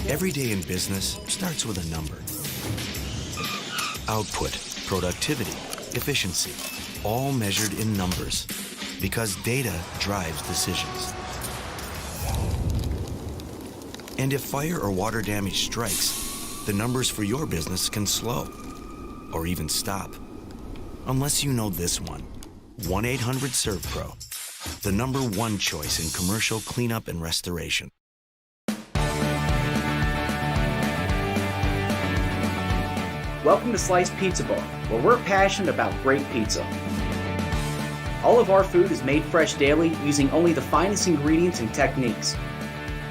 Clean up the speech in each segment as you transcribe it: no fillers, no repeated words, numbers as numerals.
Every day in business starts with a number. Output, productivity, efficiency, all measured in numbers, because data drives decisions. And if fire or water damage strikes, the numbers for your business can slow, or even stop. Unless you know this one, 1-800-SERVPRO, the number one choice in commercial cleanup and restoration. Welcome to Sliced Pizza Bar, where we're passionate about great pizza. All of our food is made fresh daily using only the finest ingredients and techniques.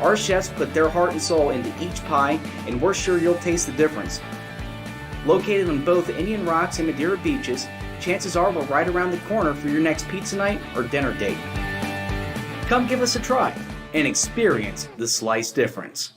Our chefs put their heart and soul into each pie, and we're sure you'll taste the difference. Located on both the Indian Rocks and Madeira beaches, chances are we're right around the corner for your next pizza night or dinner date. Come give us a try and experience the slice difference.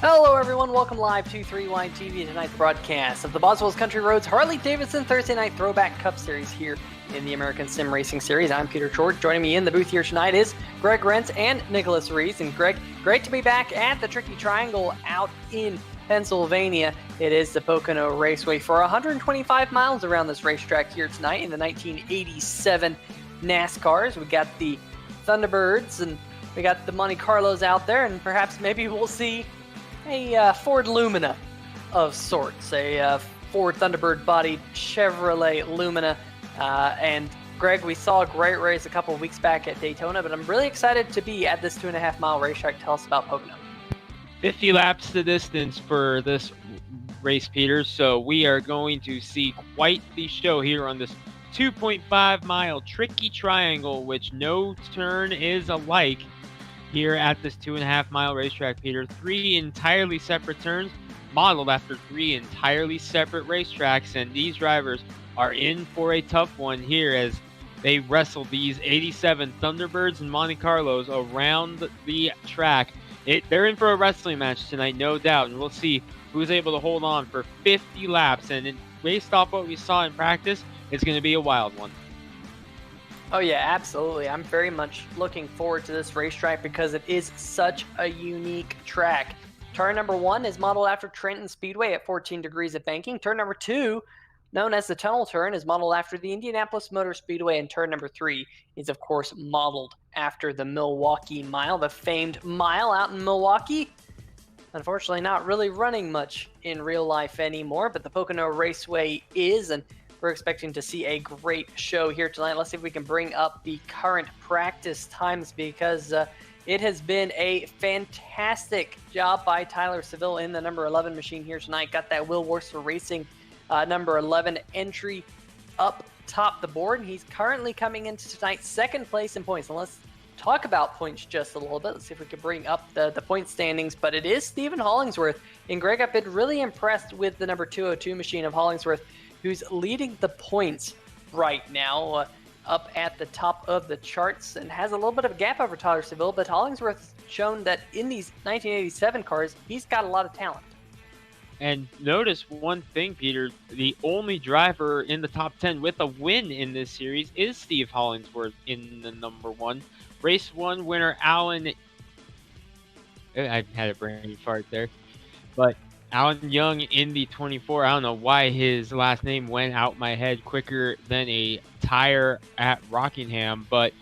Hello everyone, welcome live to 3Line TV, tonight's broadcast of the Boswell's Country Roads Harley Davidson Thursday Night Throwback Cup Series here in the American Sim Racing Series. I'm Peter George. Joining me in the booth here tonight is Greg Rentz and Nicholas Rees. And Greg, great to be back at the Tricky Triangle out in Pennsylvania. It is the Pocono Raceway for 125 miles around this racetrack here tonight in the 1987 NASCARs. We got the Thunderbirds and we got the Monte Carlos out there, and perhaps maybe we'll see a Ford Lumina of sorts, a Ford Thunderbird-bodied Chevrolet Lumina. And Greg, we saw a great race a couple of weeks back at Daytona, but I'm really excited to be at this 2.5-mile racetrack. Tell us about Pocono. 50 laps the distance for this race, Peter. So we are going to see quite the show here on this 2.5-mile Tricky Triangle, which no turn is alike. Here at this 2.5-mile racetrack, Peter. 3 entirely separate turns, modeled after 3 entirely separate racetracks, and these drivers are in for a tough one here as they wrestle these 87 Thunderbirds and Monte Carlos around the track. They're in for a wrestling match tonight, no doubt, and we'll see who's able to hold on for 50 laps. And based off what we saw in practice, it's going to be a wild one. Oh yeah, absolutely. I'm very much looking forward to this racetrack because it is such a unique track. Turn number 1 is modeled after Trenton Speedway at 14 degrees of banking. Turn number 2, known as the Tunnel Turn, is modeled after the Indianapolis Motor Speedway. And turn number 3 is, of course, modeled after the Milwaukee Mile, the famed mile out in Milwaukee. Unfortunately, not really running much in real life anymore, but the Pocono Raceway is, and we're expecting to see a great show here tonight. Let's see if we can bring up the current practice times because it has been a fantastic job by Tyler Seville in the number 11 machine here tonight. Got that Will Worcester Racing number 11 entry up top the board. He's currently coming into tonight's second place in points. And let's talk about points just a little bit. Let's see if we can bring up the point standings. But it is Stephen Hollingsworth. And Greg, I've been really impressed with the number 202 machine of Hollingsworth, who's leading the points right now up at the top of the charts and has a little bit of a gap over Tyler Seville, but Hollingsworth's shown that in these 1987 cars, he's got a lot of talent. And notice one thing, Peter, the only driver in the top 10 with a win in this series is Steve Hollingsworth in the number 1. Race 1 winner, Alan, I had a brain fart there, but Alan Young in the 24. I don't know why his last name went out my head quicker than a tire at Rockingham, but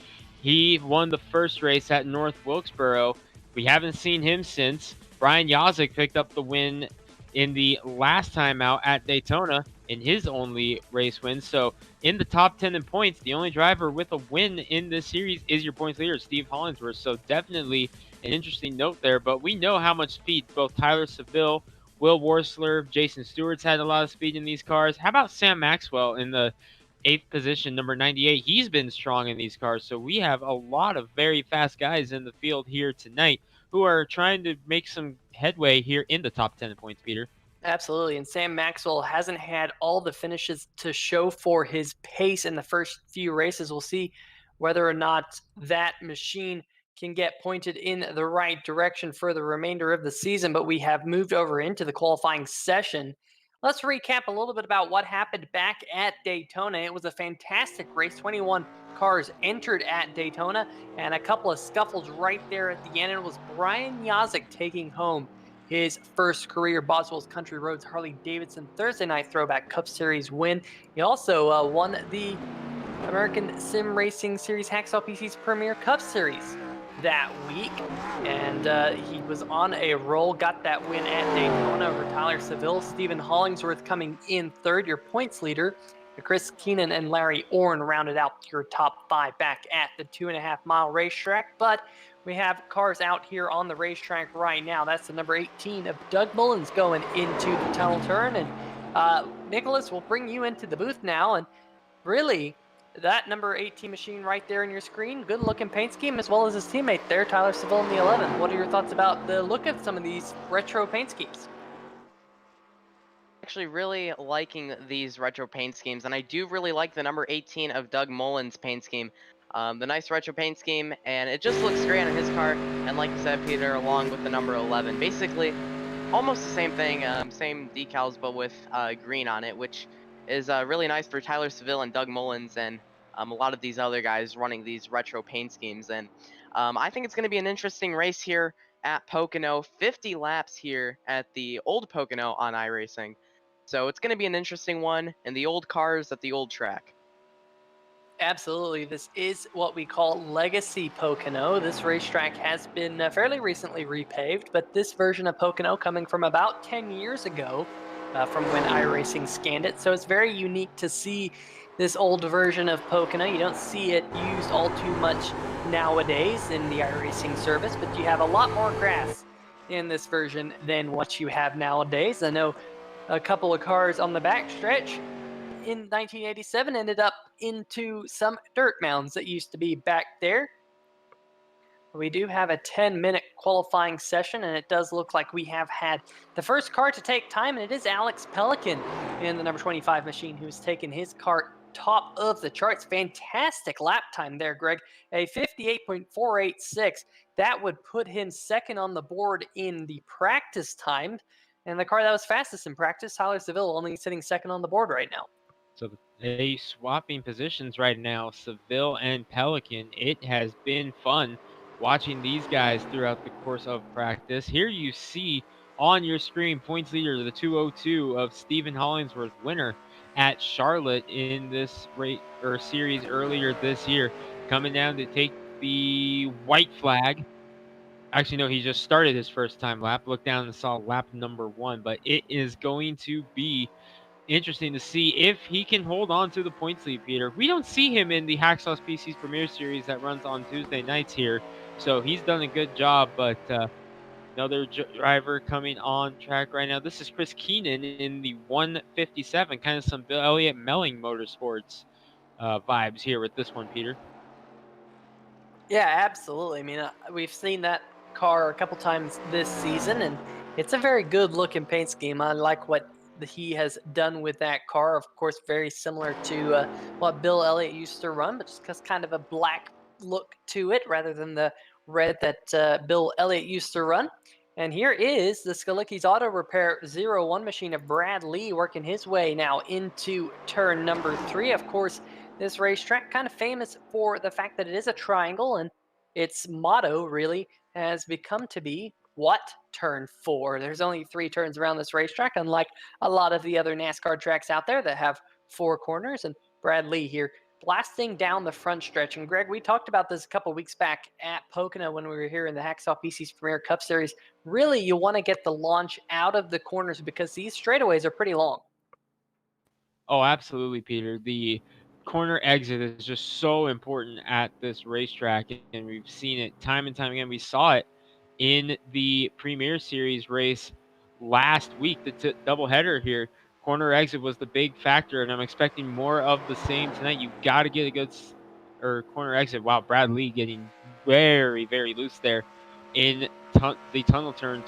he won the first race at North Wilkesboro. We haven't seen him since. Brian Yazik picked up the win in the last time out at Daytona in his only race win. So in the top 10 in points, the only driver with a win in this series is your points leader, Steve Hollingsworth. So definitely an interesting note there, but we know how much speed both Tyler Seville, Will Worcester, Jason Stewart's had a lot of speed in these cars. How about Sam Maxwell in the 8th position, number 98? He's been strong in these cars. So we have a lot of very fast guys in the field here tonight who are trying to make some headway here in the top 10 points, Peter. Absolutely. And Sam Maxwell hasn't had all the finishes to show for his pace in the first few races. We'll see whether or not that machine can get pointed in the right direction for the remainder of the season, but we have moved over into the qualifying session. Let's recap a little bit about what happened back at Daytona. It was a fantastic race. 21 cars entered at Daytona, and a couple of scuffles right there at the end. It was Brian Yazik taking home his first career Boswell's Country Roads Harley Davidson Thursday Night Throwback Cup Series win. He also won the American Sim Racing Series Hacksaw PC's Premier Cup Series that week, and he was on a roll, got that win at Daytona over Tyler Seville. Stephen Hollingsworth coming in third, your points leader. Chris Keenan and Larry Orn rounded out your top 5 back at the 2.5-mile racetrack, but we have cars out here on the racetrack right now. That's the number 18 of Doug Mullins going into the tunnel turn, and Nicholas will bring you into the booth now, and really, that number 18 machine right there in your screen, good looking paint scheme, as well as his teammate there, Tyler Seville in the 11. What are your thoughts about the look of some of these retro paint schemes? Actually really liking these retro paint schemes, and I do really like the number 18 of Doug Mullins paint scheme. The nice retro paint scheme, and it just looks great on his car, and like you said, Peter, along with the number 11. Basically, almost the same thing, same decals, but with green on it, which is really nice for Tyler Seville and Doug Mullins, and a lot of these other guys running these retro paint schemes. And I think it's going to be an interesting race here at Pocono. 50 laps here at the old Pocono on iRacing. So it's going to be an interesting one, and the old cars at the old track. Absolutely. This is what we call Legacy Pocono. This racetrack has been fairly recently repaved, but this version of Pocono coming from about 10 years ago, from when iRacing scanned it. So it's very unique to see this old version of Pocono. You don't see it used all too much nowadays in the iRacing service, but you have a lot more grass in this version than what you have nowadays. I know a couple of cars on the backstretch in 1987 ended up into some dirt mounds that used to be back there. We do have a 10-minute qualifying session, and it does look like we have had the first car to take time, and it is Alex Pelican in the number 25 machine who's taken his car top of the charts. Fantastic lap time there, Greg. A 58.486. That would put him second on the board in the practice time. And the car that was fastest in practice, Tyler Seville, only sitting second on the board right now. So they swapping positions right now, Seville and Pelican. It has been fun watching these guys throughout the course of practice. Here you see on your screen points leader, the 202 of Stephen Hollingsworth, winner at Charlotte in this series earlier this year, coming down to take the white flag. Actually, no, he just started his first time lap. Looked down and saw lap number 1, but it is going to be interesting to see if he can hold on to the points lead, Peter. We don't see him in the Hacksaw PC's Premier Series that runs on Tuesday nights here, so he's done a good job, but another driver coming on track right now. This is Chris Keenan in the 157, kind of some Bill Elliott Melling Motorsports vibes here with this one, Peter. Yeah, absolutely. I mean, we've seen that car a couple times this season, and it's a very good looking paint scheme. I like what he has done with that car. Of course, very similar to what Bill Elliott used to run, but just kind of a black look to it rather than the red that Bill Elliott used to run. And here is the Skalicki's Auto Repair 01 machine of Brad Lee working his way now into turn number 3. Of course, this racetrack kind of famous for the fact that it is a triangle, and its motto really has become to be what? Turn 4. There's only 3 turns around this racetrack, unlike a lot of the other NASCAR tracks out there that have 4 corners. And Brad Lee here blasting down the front stretch. And Greg, we talked about this a couple weeks back at Pocono when we were here in the Hacksaw PC's Premier Cup Series. Really, you want to get the launch out of the corners because these straightaways are pretty long. Oh, absolutely, Peter. The corner exit is just so important at this racetrack, and we've seen it time and time again. We saw it in the Premier Series race last week, the doubleheader here. Corner exit was the big factor, and I'm expecting more of the same tonight. You've got to get a good corner exit. Wow, Brad Lee getting very, very loose there in the tunnel turn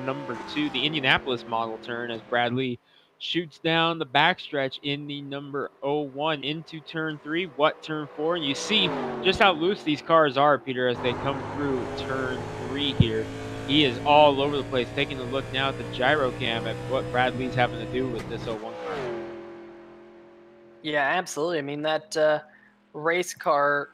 number 2, the Indianapolis model turn, as Brad Lee shoots down the backstretch in the number 01 into turn 3. What turn 4? And you see just how loose these cars are, Peter, as they come through turn 3 here. He is all over the place. Taking a look now at the gyro cam at what Bradley's having to do with this 01 car. Yeah, absolutely. I mean, that race car,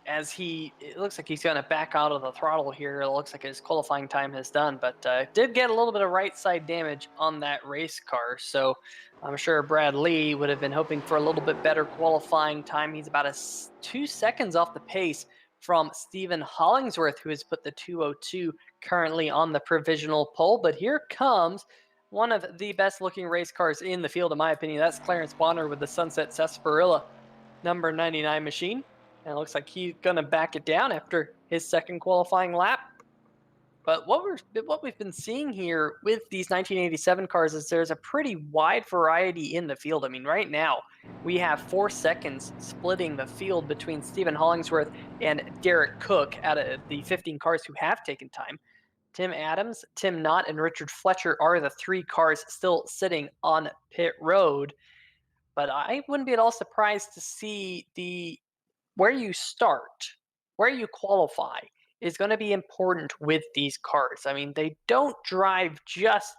it looks like he's going to back out of the throttle here. It looks like his qualifying time has done, but did get a little bit of right side damage on that race car. So I'm sure Brad Lee would have been hoping for a little bit better qualifying time. He's about 2 seconds off the pace from Stephen Hollingsworth, who has put the 202 currently on the provisional pole. But here comes one of the best looking race cars in the field, in my opinion. That's Clarence Bonner with the Sunset Sarsaparilla number 99 machine. And it looks like he's going to back it down after his second qualifying lap. But what we've been seeing here with these 1987 cars is there's a pretty wide variety in the field. I mean, right now we have 4 seconds splitting the field between Stephen Hollingsworth and Derek Cook out of the 15 cars who have taken time. Tim Adams, Tim Knott, and Richard Fletcher are the 3 cars still sitting on pit road. But I wouldn't be at all surprised to see where you start, where you qualify is going to be important with these cars. I mean, they don't drive just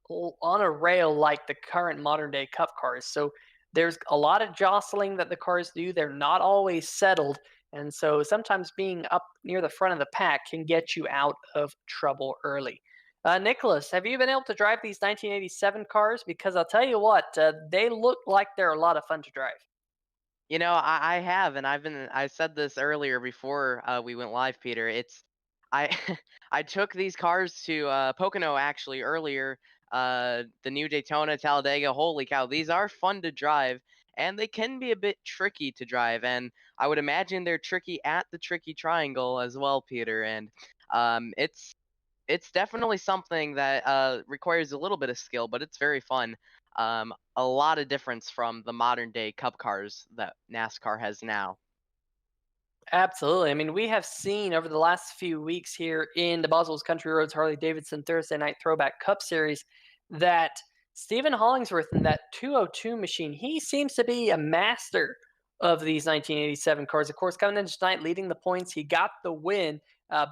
on a rail like the current modern day Cup cars. So there's a lot of jostling that the cars do. They're not always settled. And so sometimes being up near the front of the pack can get you out of trouble early. Nicholas, have you been able to drive these 1987 cars? Because I'll tell you what, they look like they're a lot of fun to drive. I have, and I said this earlier before we went live, Peter. I I took these cars to Pocono actually earlier. The new Daytona, Talladega. Holy cow, these are fun to drive, and they can be a bit tricky to drive. And I would imagine they're tricky at the tricky triangle as well, Peter. And it's definitely something that requires a little bit of skill, but it's very fun. A lot of difference from the modern day Cup cars that NASCAR has now. Absolutely. I mean, we have seen over the last few weeks here in the Boswell's Country Roads Harley Davidson Thursday Night Throwback Cup Series that Stephen Hollingsworth in that 202 machine, he seems to be a master of these 1987 cars. Of course, coming in tonight, leading the points, he got the win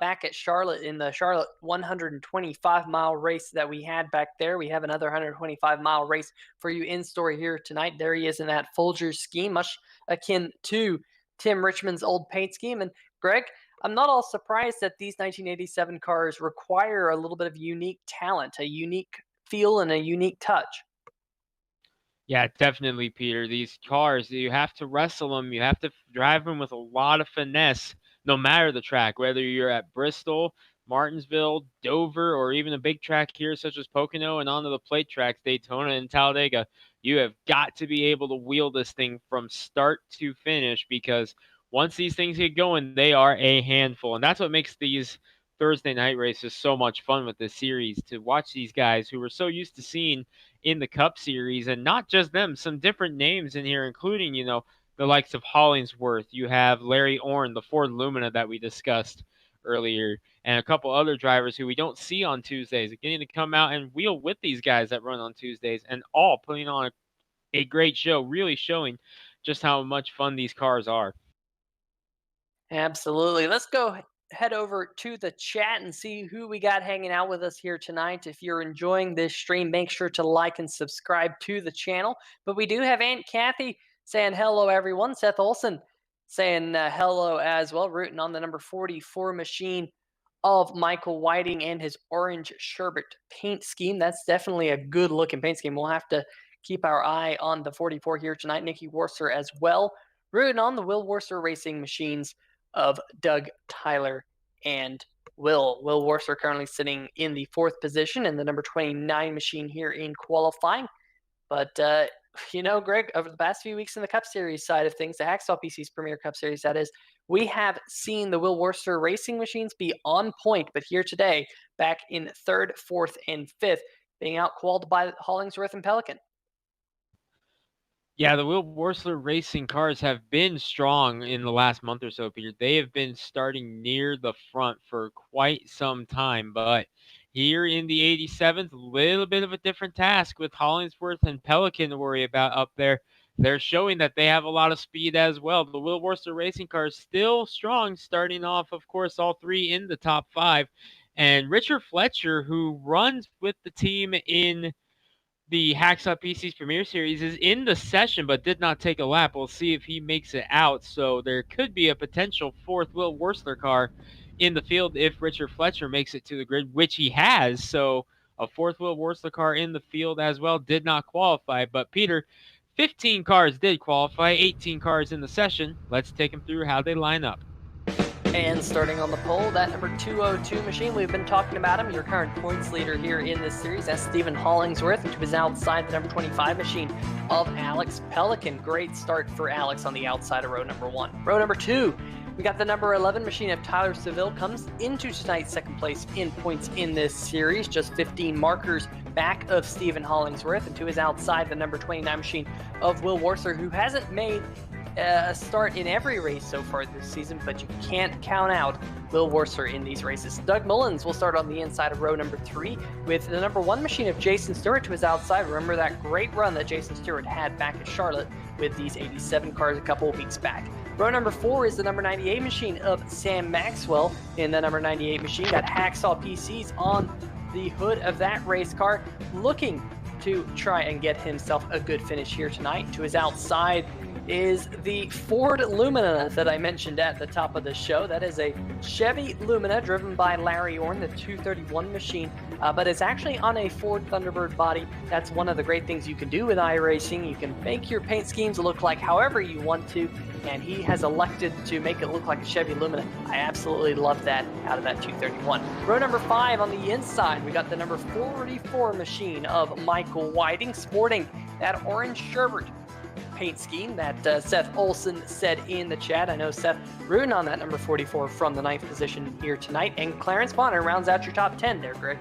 back at Charlotte in the Charlotte 125-mile race that we had back there. We have another 125-mile race for you in store here tonight. There he is in that Folgers scheme, much akin to Tim Richmond's old paint scheme. And Greg, I'm not all surprised that these 1987 cars require a little bit of unique talent, a unique feel, and a unique touch. Yeah, definitely, Peter. These cars, you have to wrestle them. You have to drive them with a lot of finesse, no matter the track, whether you're at Bristol, Martinsville, Dover, or even a big track here such as Pocono and onto the plate tracks, Daytona and Talladega. You have got to be able to wheel this thing from start to finish because once these things get going, they are a handful. And that's what makes these Thursday night races so much fun with this series, to watch these guys who we're so used to seeing in the Cup Series, and not just them, some different names in here, including, the likes of Hollingsworth. You have Larry Orn, the Ford Lumina that we discussed earlier, and a couple other drivers who we don't see on Tuesdays, getting to come out and wheel with these guys that run on Tuesdays, and all putting on a great show, really showing just how much fun these cars are. Absolutely. Let's go head over to the chat and see who we got hanging out with us here tonight. If you're enjoying this stream, make sure to like and subscribe to the channel. But we do have Aunt Kathy saying hello, everyone. Seth Olson saying hello as well, rooting on the number 44 machine of Michael Whiting and his orange sherbet paint scheme. That's definitely a good looking paint scheme. We'll have to keep our eye on the 44 here tonight. Nikki Warser as well, rooting on the Will Warser Racing machines of Doug Tyler and Will. Will Warser currently sitting in the 4th position in the number 29 machine here in qualifying. But, Greg, over the past few weeks in the Cup Series side of things, the Hacksaw PC's Premier Cup Series, that is, we have seen the Will Warser Racing machines be on point. But here today, back in 3rd, 4th, and 5th, being outqualified by Hollingsworth and Pelican. Yeah, the Will Worsler Racing cars have been strong in the last month or so, Peter. They have been starting near the front for quite some time, but Here in the 87th, a little bit of a different task with Hollingsworth and Pelican to worry about up there. They're showing that they have a lot of speed as well. The Will Worcester racing car is still strong, starting off, of course, all three in the top 5. And Richard Fletcher, who runs with the team in the Hacksaw PC's Premier Series, is in the session but did not take a lap. We'll see if he makes it out. So there could be a potential 4th Will Worcester car in the field if Richard Fletcher makes it to the grid, which he has. So a 4th Will Worcester car in the field as well did not qualify. But Peter, 15 cars did qualify, 18 cars in the session. Let's take them through how they line up. And starting on the pole, that number 202 machine, we've been talking about him, your current points leader here in this series. That's Stephen Hollingsworth, and to his outside, the number 25 machine of Alex Pelican. Great start for Alex on the outside of row number 1. Row number 2, we got the number 11 machine of Tyler Seville, comes into tonight's second place in points in this series, just 15 markers back of Stephen Hollingsworth, and to his outside, the number 29 machine of Will Worcester, who hasn't made a start in every race so far this season, but you can't count out Will Worcester in these races. Doug Mullins will start on the inside of row number 3 with the number 1 machine of Jason Stewart to his outside. Remember that great run that Jason Stewart had back at Charlotte with these 87 cars a couple of weeks back. Row number 4 is the number 98 machine of Sam Maxwell. In the number 98 machine, got Hacksaw PCs on the hood of that race car, looking to try and get himself a good finish here tonight. To his outside is the Ford Lumina that I mentioned at the top of the show. That is a Chevy Lumina driven by Larry Orn, the 231 machine, but it's actually on a Ford Thunderbird body. That's one of the great things you can do with iRacing. You can make your paint schemes look like however you want to, and he has elected to make it look like a Chevy Lumina. I absolutely love that out of that 231. Row number 5 on the inside, we got the number 44 machine of Michael Whiting, sporting that orange sherbet paint scheme that Seth Olson said in the chat. I know Seth rooting on that number 44 from the 9th position here tonight. And Clarence Bonner rounds out your top 10 there, Greg.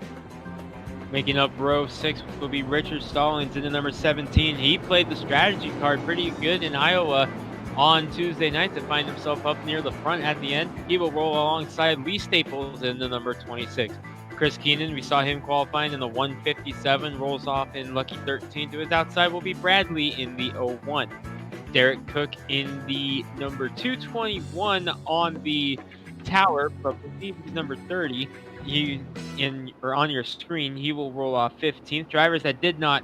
Making up row 6 will be Richard Stallings in the number 17. He played the strategy card pretty good in Iowa on Tuesday night to find himself up near the front at the end. He will roll alongside Lee Staples in the number 26. Chris Keenan, we saw him qualifying in the 157, rolls off in lucky 13. To his outside will be Bradley in the 01. Derek Cook in the number 221 on the tower, but believe he's number 30. On your screen, he will roll off 15th. Drivers that did not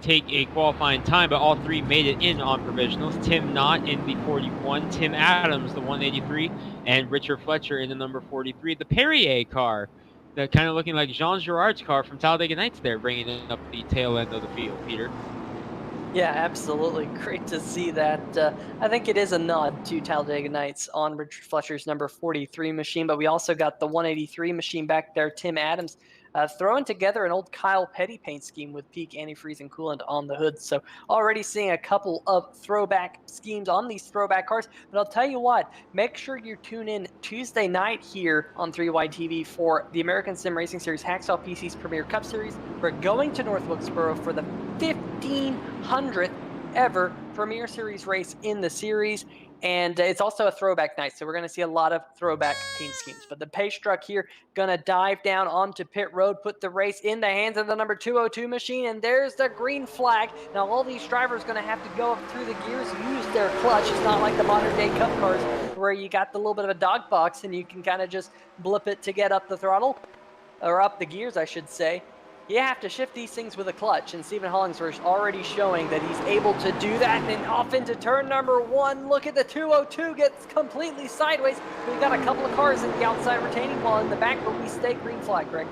take a qualifying time, but all 3 made it in on provisionals. Tim Knott in the 41, Tim Adams the 183, and Richard Fletcher in the number 43. The Perrier car, that kind of looking like Jean Girard's car from Talladega Nights there, bringing it up the tail end of the field, Peter. Yeah, absolutely. Great to see that. I think it is a nod to Talladega Nights on Richard Fletcher's number 43 machine, but we also got the 183 machine back there, Tim Adams, throwing together an old Kyle Petty paint scheme with peak antifreeze and coolant on the hood. So already seeing a couple of throwback schemes on these throwback cars. But I'll tell you what, make sure you tune in Tuesday night here on 3Y TV for the American Sim Racing Series Hacksaw PC's Premier Cup Series. We're going to North Wilkesboro for the 1500th ever Premier Series race in the series. And it's also a throwback night, so we're going to see a lot of throwback paint schemes. But the pace truck here going to dive down onto pit road, put the race in the hands of the number 202 machine, and there's the green flag. Now all these drivers going to have to go up through the gears, use their clutch. It's not like the modern day cup cars where you got the little bit of a dog box and you can kind of just blip it to get up the throttle, or up the gears, I should say. You have to shift these things with a clutch, and Stephen Hollingsworth is already showing that he's able to do that. And then off into turn number 1. Look at the 202 gets completely sideways. We've got a couple of cars in the outside retaining wall in the back, but we stay green flag, Greg.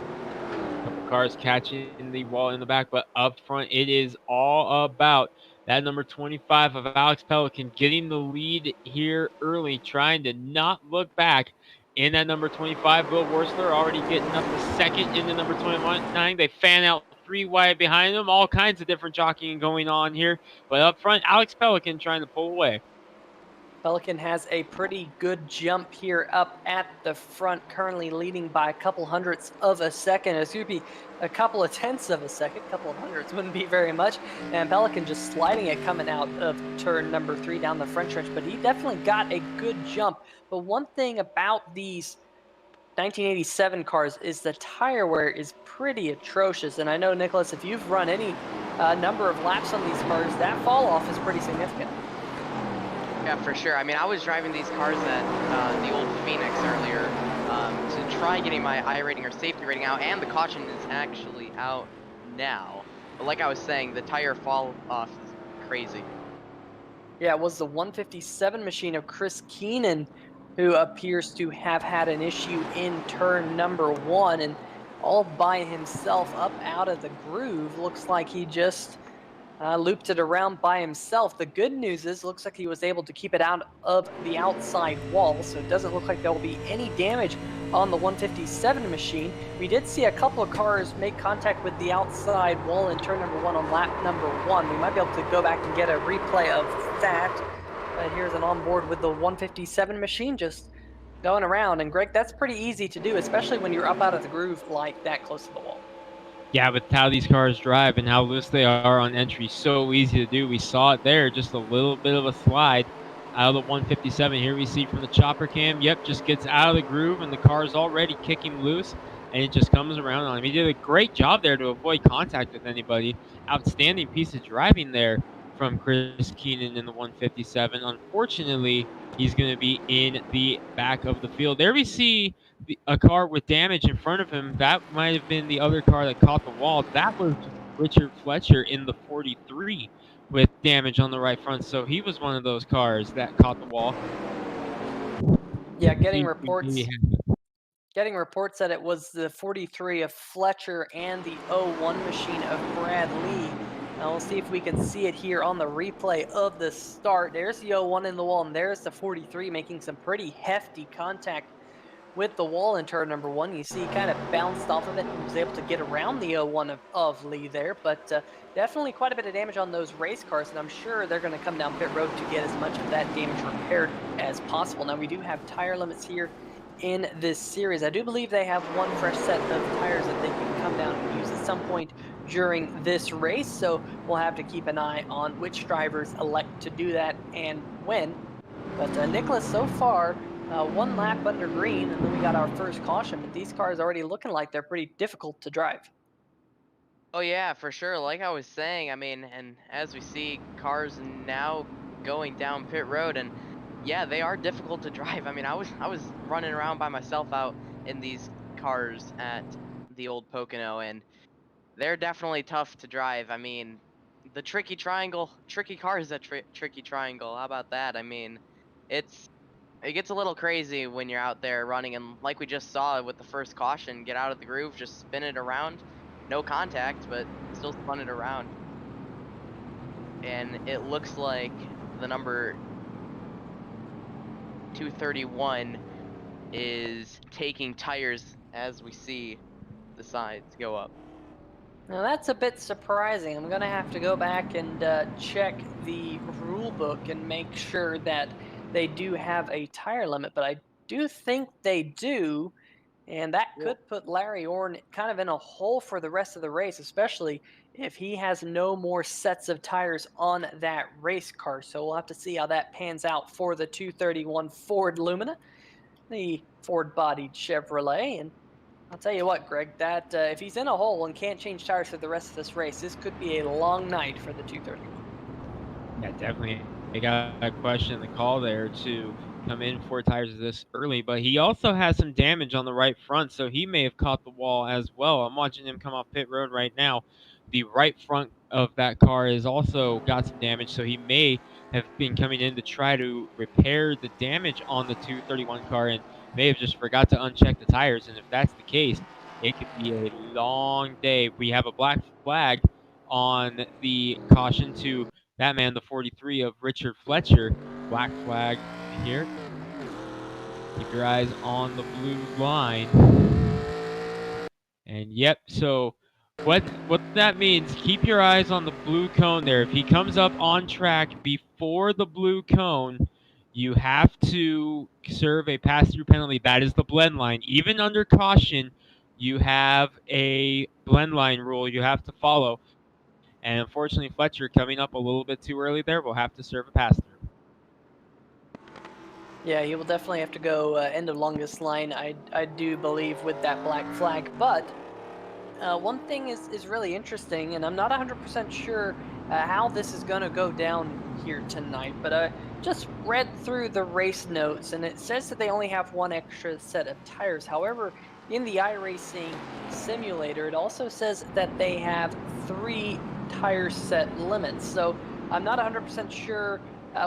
Couple cars catching the wall in the back, but up front it is all about that number 25 of Alex Pelican getting the lead here early, trying to not look back. In that number 25, Will Worcester already getting up to second in the number 29. They fan out 3 wide behind them. All kinds of different jockeying going on here. But up front, Alex Pelican trying to pull away. Pelican has a pretty good jump here up at the front, currently leading by a couple hundredths of a second. It's going to be a couple of tenths of a second. A couple of hundredths wouldn't be very much. And Pelican just sliding it coming out of turn number 3 down the front stretch. But he definitely got a good jump. But one thing about these 1987 cars is the tire wear is pretty atrocious. And I know, Nicholas, if you've run any number of laps on these cars, that fall off is pretty significant. Yeah, for sure. I mean, I was driving these cars at the old Phoenix earlier to try getting my I rating or safety rating out, and the caution is actually out now. But like I was saying, the tire fall off is crazy. Yeah, it was the 157 machine of Chris Keenan who appears to have had an issue in turn number 1, and all by himself up out of the groove. Looks like he just looped it around by himself. The good news is, looks like he was able to keep it out of the outside wall, so it doesn't look like there will be any damage on the 157 machine. We did see a couple of cars make contact with the outside wall in turn number 1 on lap number 1. We might be able to go back and get a replay of that. Here's an onboard with the 157 machine just going around. And Greg, that's pretty easy to do, especially when you're up out of the groove like that close to the wall. Yeah, with how these cars drive and how loose they are on entry, so easy to do. We saw it there, just a little bit of a slide out of the 157. Here we see from the chopper cam, yep, just gets out of the groove, and the car's already kicking loose, and it just comes around on him. He did a great job there to avoid contact with anybody. Outstanding piece of driving there from Chris Keenan in the 157. Unfortunately, he's going to be in the back of the field. There we see a car with damage in front of him. That might have been the other car that caught the wall. That was Richard Fletcher in the 43 with damage on the right front. So he was one of those cars that caught the wall. Yeah, getting reports that it was the 43 of Fletcher and the 01 machine of Brad Lee. Now we'll see if we can see it here on the replay of the start. There's the 01 in the wall, and there's the 43 making some pretty hefty contact with the wall in turn number 1. You see he kind of bounced off of it and was able to get around the 01 of Lee there, but definitely quite a bit of damage on those race cars, and I'm sure they're going to come down pit road to get as much of that damage repaired as possible. Now we do have tire limits here in this series. I do believe they have one fresh set of tires that they can come down and use at some point during this race, so we'll have to keep an eye on which drivers elect to do that and when. But Nicholas, so far, 1 lap under green, and then we got our first caution, but these cars are already looking like they're pretty difficult to drive. Oh yeah, for sure. Like I was saying, I mean, and as we see cars now going down pit road, and yeah, they are difficult to drive. I mean, I was running around by myself out in these cars at the old Pocono, and they're definitely tough to drive. I mean, the tricky cars at tricky triangle. How about that? I mean, it gets a little crazy when you're out there running, and like we just saw with the first caution, get out of the groove, just spin it around, no contact, but still spun it around. And it looks like the number 231 is taking tires as we see the sides go up. Now that's a bit surprising. I'm gonna have to go back and check the rule book and make sure that they do have a tire limit, but I do think they do, and that could put Larry Orn kind of in a hole for the rest of the race, especially if he has no more sets of tires on that race car. So we'll have to see how that pans out for the 231 Ford Lumina, the Ford-bodied Chevrolet. And I'll tell you what, Greg, that if he's in a hole and can't change tires for the rest of this race, this could be a long night for the 231. Yeah, definitely. I got a question in the call there to come in 4 tires this early, but he also has some damage on the right front, so he may have caught the wall as well. I'm watching him come off pit road right now. The right front of that car has also got some damage, so he may have been coming in to try to repair the damage on the 231 car and may have just forgot to uncheck the tires. And if that's the case, it could be a long day. We have a black flag on the caution to that man, the 43 of Richard Fletcher. Black flag here. Keep your eyes on the blue line. And yep, so what that means, keep your eyes on the blue cone there. If he comes up on track before the blue cone, you have to serve a pass-through penalty. That is the blend line. Even under caution, you have a blend line rule you have to follow. And unfortunately, Fletcher coming up a little bit too early there will have to serve a pass-through. Yeah, he will definitely have to go end of longest line, I do believe, with that black flag. But One thing is really interesting, and I'm not 100% sure how this is going to go down here tonight, but I just read through the race notes, and it says that they only have one extra set of tires. However, in the iRacing simulator, it also says that they have 3 tire set limits. So I'm not 100% sure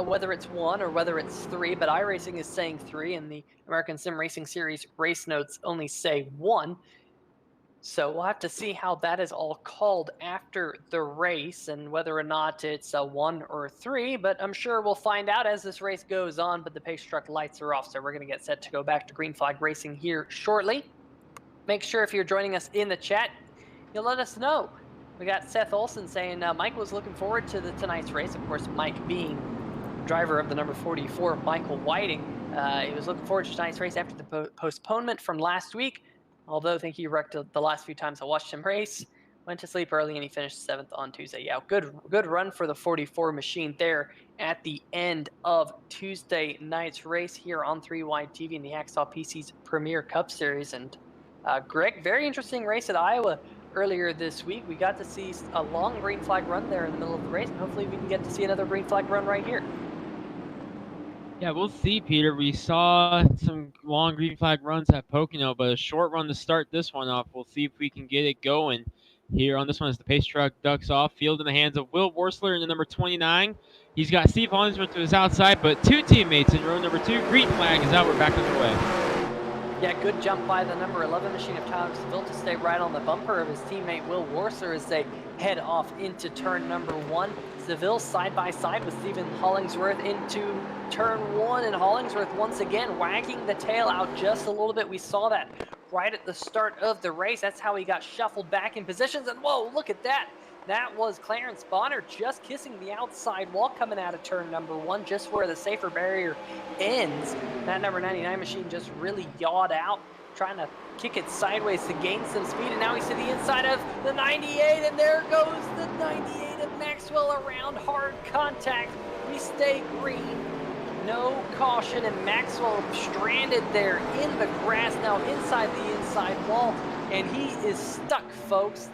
whether it's 1 or whether it's 3, but iRacing is saying 3, and the American Sim Racing Series race notes only say 1. So we'll have to see how that is all called after the race and whether or not it's a 1 or 3, but I'm sure we'll find out as this race goes on. But the pace truck lights are off, so we're going to get set to go back to green flag racing here shortly. Make sure if you're joining us in the chat, you'll let us know. We got Seth Olson saying Mike was looking forward to tonight's race. Of course, Mike being driver of the number 44, Michael Whiting. He was looking forward to tonight's race after the postponement from last week. Although I think he wrecked the last few times I watched him race. Went to sleep early and he finished 7th on Tuesday. Yeah, good run for the 44 machine there at the end of Tuesday night's race here on 3Wide TV in the Hacksaw PC's Premier Cup Series. And Greg, very interesting race at Iowa earlier this week. We got to see a long green flag run there in the middle of the race, and hopefully we can get to see another green flag run right here. Yeah, we'll see, Peter. We saw some long green flag runs at Pocono, but a short run to start this one off. We'll see if we can get it going here on this one as the pace truck ducks off. Field in the hands of Will Worsler in the number 29. He's got Steve Hollingsworth to his outside, but 2 teammates in row number 2. Green flag is out. We're back underway. Yeah, good jump by the number 11 machine of Tyler Seville to stay right on the bumper of his teammate Will Worsler as they head off into turn number 1. Seville side by side with Stephen Hollingsworth into turn 1, and Hollingsworth once again wagging the tail out just a little bit. We saw that right at the start of the race. That's how he got shuffled back in positions, and whoa, look at that. That was Clarence Bonner just kissing the outside wall coming out of turn number 1, just where the safer barrier ends. That number 99 machine just really yawed out, trying to kick it sideways to gain some speed, and now he's to the inside of the 98, and there goes the 98 of Maxwell around hard contact. We stay green. No caution, and Maxwell stranded there in the grass, now inside the inside wall, and he is stuck, folks.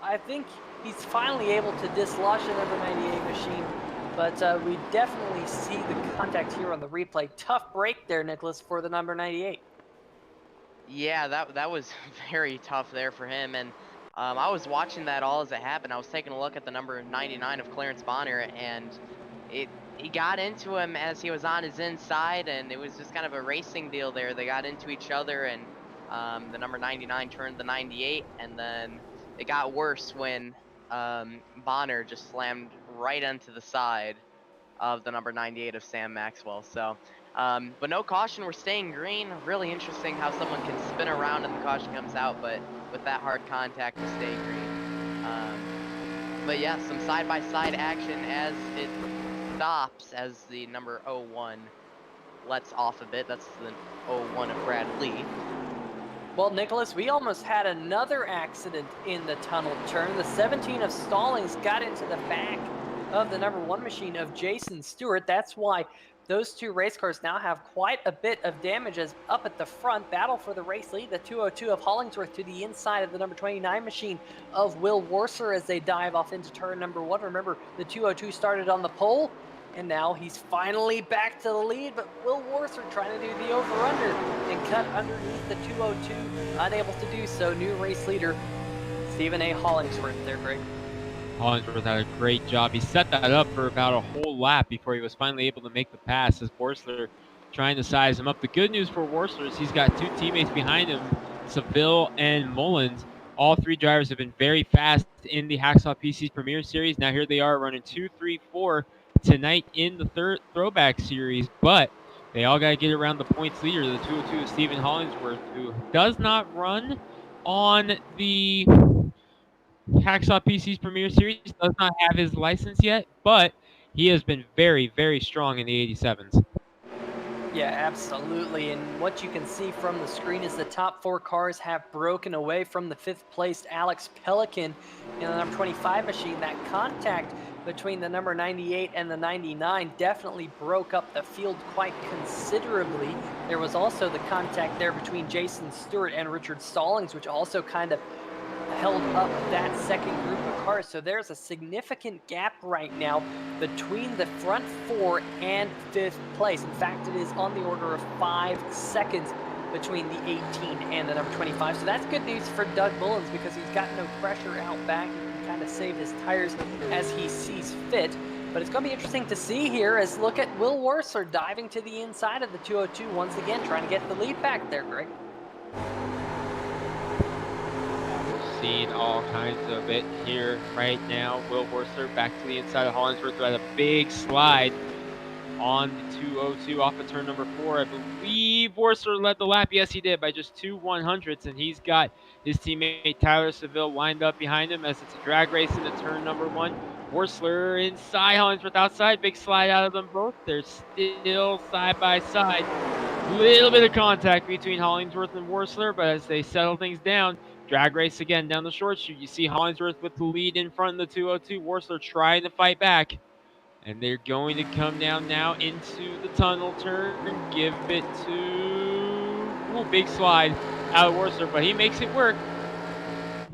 I think he's finally able to dislodge the number 98 machine, but we definitely see the contact here on the replay. Tough break there, Nicholas, for the number 98. Yeah, that was very tough there for him, and I was watching that all as it happened. I was taking a look at the number 99 of Clarence Bonner, and he got into him as he was on his inside, and it was just kind of a racing deal there. They got into each other, and the number 99 turned the 98, and then it got worse when Bonner just slammed right into the side of the number 98 of Sam Maxwell. So, but no caution. We're staying green. Really interesting how someone can spin around and the caution comes out, but with that hard contact, we stay green. But yeah, some side-by-side action as it stops as the number 01 lets off a bit. That's the 01 of Brad Lee. Well, Nicholas, we almost had another accident in the tunnel turn. The 17 of Stallings got into the back of the number 1 machine of Jason Stewart. That's why those 2 race cars now have quite a bit of damage as up at the front. Battle for the race lead. The 202 of Hollingsworth to the inside of the number 29 machine of Will Worsler as they dive off into turn number 1. Remember, the 202 started on the pole, and now he's finally back to the lead, but Will Worsler trying to do the over-under and cut underneath the 202, unable to do so. New race leader, Stephen A. Hollingsworth there, Greg. Hollingsworth had a great job. He set that up for about a whole lap before he was finally able to make the pass as Worsler trying to size him up. The good news for Worsler is he's got 2 teammates behind him, Seville and Mullins. All 3 drivers have been very fast in the Hacksaw PC's Premier Series. Now here they are running 2, 3, 4 tonight in the third Throwback Series, but they all got to get around the points leader, the 202 of Stephen Hollingsworth, who does not run on the Hacksaw PC's Premier Series, does not have his license yet, but he has been very, very strong in the 87s. Yeah, absolutely. And what you can see from the screen is the top 4 cars have broken away from the 5th placed Alex Pelican in the number 25 machine. That contact between the number 98 and the 99 definitely broke up the field quite considerably. There was also the contact there between Jason Stewart and Richard Stallings, which also kind of held up that second group of cars. So there's a significant gap right now between the front 4 and 5th place. In fact, it is on the order of 5 seconds between the 18 and the number 25. So that's good news for Doug Mullins because he's got no pressure out back. He can kind of save his tires as he sees fit. But it's going to be interesting to see here as look at Will Wursler diving to the inside of the 202 once again, trying to get the lead back there, Greg. We're seeing all kinds of it here right now. Will Wursler back to the inside of Hollingsworth who had a big slide on the 202 off of turn number 4. I believe Wursler led the lap. Yes, he did by just 2 100ths, and he's got his teammate Tyler Seville lined up behind him as it's a drag race into turn number 1. Wursler inside, Hollingsworth outside. Big slide out of them both. They're still side by side. Little bit of contact between Hollingsworth and Wursler, but as they settle things down, drag race again down the short chute. You see Hollingsworth with the lead in front of the 202. Wursler trying to fight back. And they're going to come down now into the tunnel turn and give it to... Ooh, big slide out of Wursler, but he makes it work.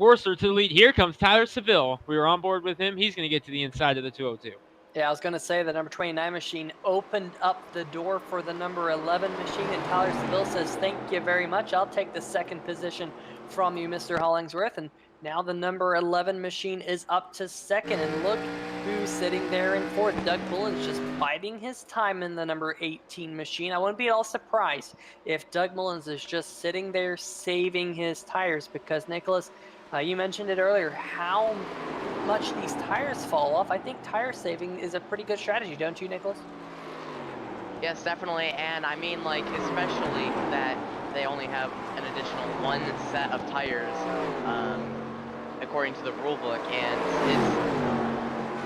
Wursler to the lead. Here comes Tyler Seville. We were on board with him. He's going to get to the inside of the 202. Yeah, I was going to say the number 29 machine opened up the door for the number 11 machine, and Tyler Seville says, thank you very much. I'll take the second position from you, Mr. Hollingsworth. And now the number 11 machine is up to second, and look who's sitting there in fourth. Doug Mullins just biding his time in the number 18 machine. I wouldn't be at all surprised if Doug Mullins is just sitting there saving his tires because, Nicholas, you mentioned it earlier, how much these tires fall off. I think tire saving is a pretty good strategy, don't you, Nicholas? Yes, definitely, and I mean, like, especially that they only have an additional 1 set of tires, according to the rule book, and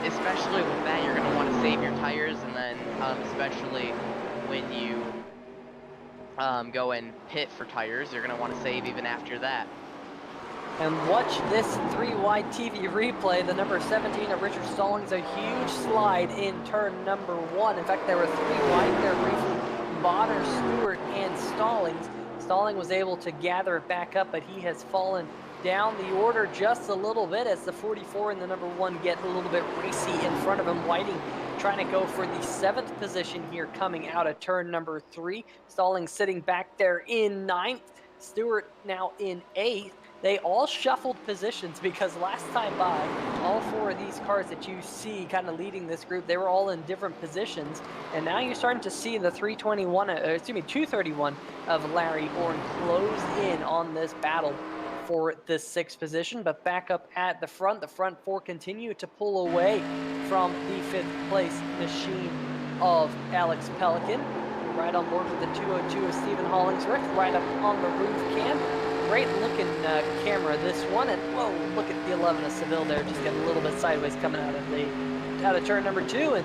it's, especially with that, you're going to want to save your tires, and then especially when you go and pit for tires, you're going to want to save even after that. And watch this 3-wide TV replay. The number 17 of Richard Stallings, a huge slide in turn number 1. In fact, there were 3 wide there briefly. Bonner, Stewart, and Stallings. Stalling was able to gather it back up, but he has fallen down the order just a little bit as the 44 and the number 1 get a little bit racy in front of him. Whiting trying to go for the 7th position here coming out of turn number 3. Stallings sitting back there in 9th. Stewart now in 8th. They all shuffled positions because last time by, all 4 of these cars that you see kind of leading this group, they were all in different positions. And now you're starting to see the 231 of Larry Bourne close in on this battle for the 6th position. But back up at the front 4 continue to pull away from the 5th place machine of Alex Pelican. Right on board with the 202 of Stephen Hollingsworth, right up on the roof cam. Great looking camera this one, and whoa, look at the 11 of Seville there, just getting a little bit sideways coming out of turn number 2. And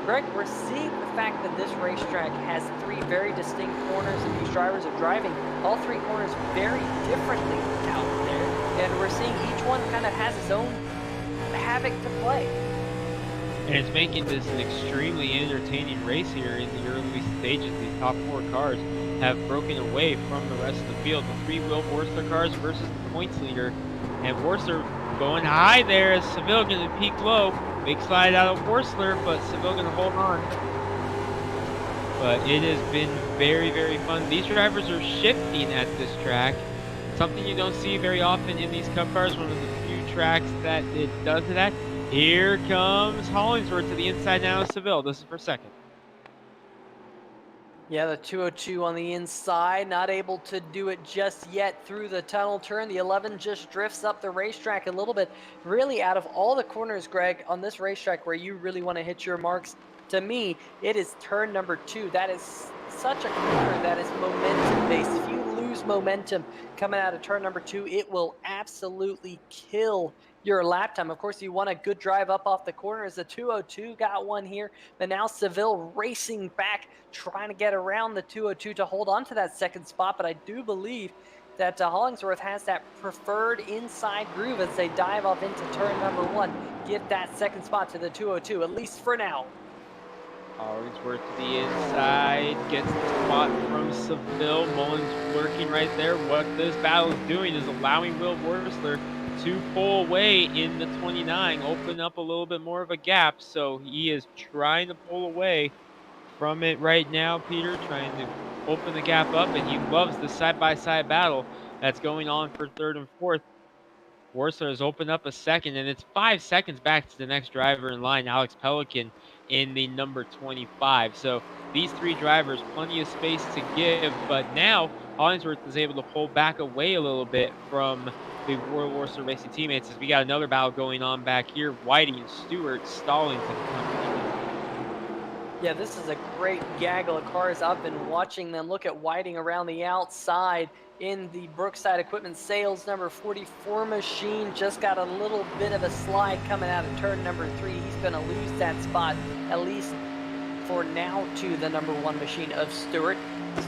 Greg, we're seeing the fact that this racetrack has 3 very distinct corners, and these drivers are driving all 3 corners very differently out there, and we're seeing each one kind of has its own havoc to play. And it's making this an extremely entertaining race here in the early stages. These top 4 cars have broken away from the rest of the field. The 3 Will Wursler cars versus the points leader. And Wursler going high there as Seville going to peak low. Big slide out of Wursler, but Seville going to hold on. But it has been very, very fun. These drivers are shifting at this track. Something you don't see very often in these Cup cars. One of the few tracks that it does that. Here comes Hollingsworth to the inside now of Seville. This is for second. Yeah, the 202 on the inside, not able to do it just yet through the tunnel turn. The 11 just drifts up the racetrack a little bit. Really, out of all the corners, Greg, on this racetrack where you really want to hit your marks, to me, it is turn number 2. That is such a corner that is momentum-based. If you lose momentum coming out of turn number 2, it will absolutely kill your lap time. Of course, you want a good drive up off the corner as the 202 got one here, but now Seville racing back, trying to get around the 202 to hold on to that second spot. But I do believe that Hollingsworth has that preferred inside groove as they dive up into turn number 1. Give that second spot to the 202, at least for now. Hollingsworth to the inside, gets the spot from Seville. Mullins lurking right there. What this battle is doing is allowing Will Wursler to pull away in the 29, open up a little bit more of a gap. So he is trying to pull away from it right now, Peter, trying to open the gap up, and he loves the side-by-side battle that's going on for third and fourth. Worsler has opened up a second, and it's 5 seconds back to the next driver in line, Alex Pelican, in the number 25. So these three drivers, plenty of space to give, but now Hollingsworth is able to pull back away a little bit from the World Worsler Racing teammates as we got another battle going on back here. Whiting and Stewart, Stallington coming in. Yeah, this is a great gaggle of cars. I've been watching them. Look at Whiting around the outside in the Brookside Equipment Sales number 44 machine. Just got a little bit of a slide coming out of turn number 3. He's going to lose that spot, at least for now, to the number 1 machine of Stewart.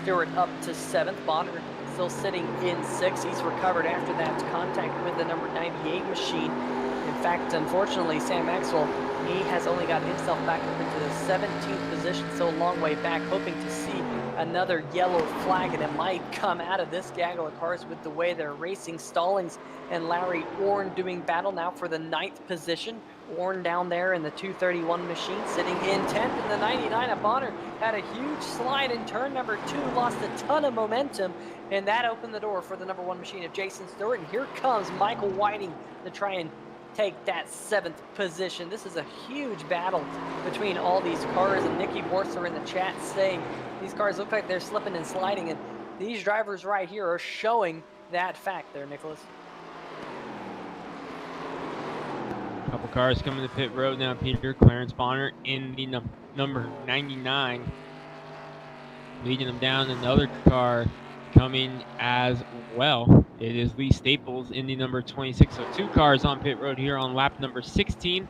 Stewart up to 7th. Bonner still sitting in 6th. He's recovered after that contact with the number 98 machine. In fact, unfortunately, Sam Maxwell, he has only gotten himself back up into the 17th position, so a long way back, hoping to see another yellow flag, and it might come out of this gaggle of cars with the way they're racing. Stallings and Larry Orn doing battle now for the 9th position. Orn down there in the 231 machine, sitting in 10th, and the 99 of Bonner had a huge slide in turn number 2, lost a ton of momentum, and that opened the door for the number 1 machine of Jason Stewart, and here comes Michael Whiting to try and take that 7th position. This is a huge battle between all these cars, and Nikki Worsler in the chat saying these cars look like they're slipping and sliding, and these drivers right here are showing that fact there, Nicholas. A couple cars coming to pit road now, Peter. Clarence Bonner in the number 99, leading them down. Another car coming as well. It is Lee Staples in the number 26. So 2 cars on pit road here on lap number 16.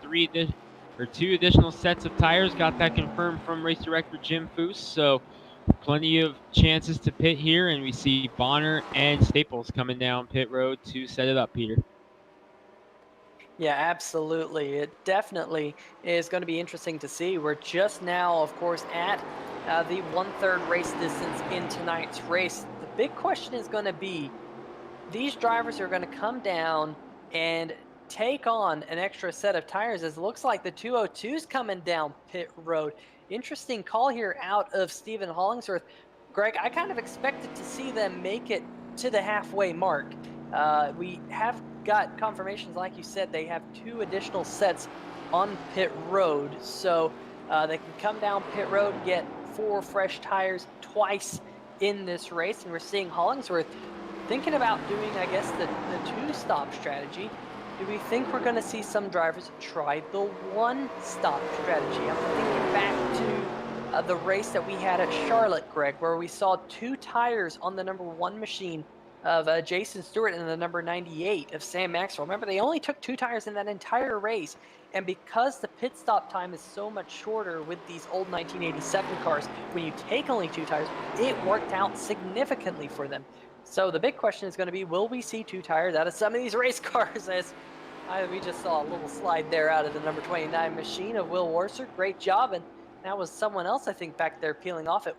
2 additional sets of tires. Got that confirmed from race director Jim Foose. So plenty of chances to pit here, and we see Bonner and Staples coming down pit road to set it up, Peter. Yeah, absolutely. It definitely is going to be interesting to see. We're just now, of course, at the 1/3 race distance in tonight's race. The big question is going to be, these drivers are going to come down and take on an extra set of tires, as it looks like the 202's coming down pit road. Interesting call here out of Stephen Hollingsworth. Greg, I kind of expected to see them make it to the halfway mark. We have got confirmations, like you said, they have 2 additional sets on pit road, so they can come down pit road, get 4 fresh tires twice in this race, and we're seeing Hollingsworth thinking about doing, I guess, the 2-stop strategy. Do we think we're going to see some drivers try the 1-stop strategy? I'm thinking back to the race that we had at Charlotte, Greg, where we saw 2 tires on the number 1 machine of Jason Stewart and the number 98 of Sam Maxwell. Remember, they only took 2 tires in that entire race, and because the pit stop time is so much shorter with these old 1987 cars, when you take only 2 tires, it worked out significantly for them. So the big question is going to be, will we see 2 tires out of some of these race cars? As we just saw a little slide there out of the number 29 machine of Will Worsler. Great job, and that was someone else, I think, back there peeling off. It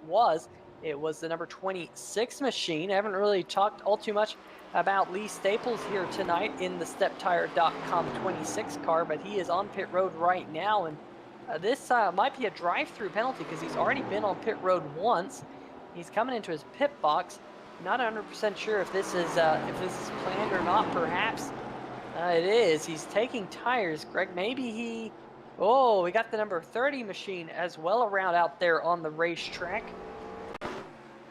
was the number 26 machine. I haven't really talked all too much about Lee Staples here tonight in the StepTire.com 26 car, but he is on pit road right now, and this might be a drive-through penalty because he's already been on pit road once. He's coming into his pit box. Not 100% sure if this is planned or not. Perhaps it is. He's taking tires, Greg. Maybe he. Oh, we got the number 30 machine as well around out there on the racetrack.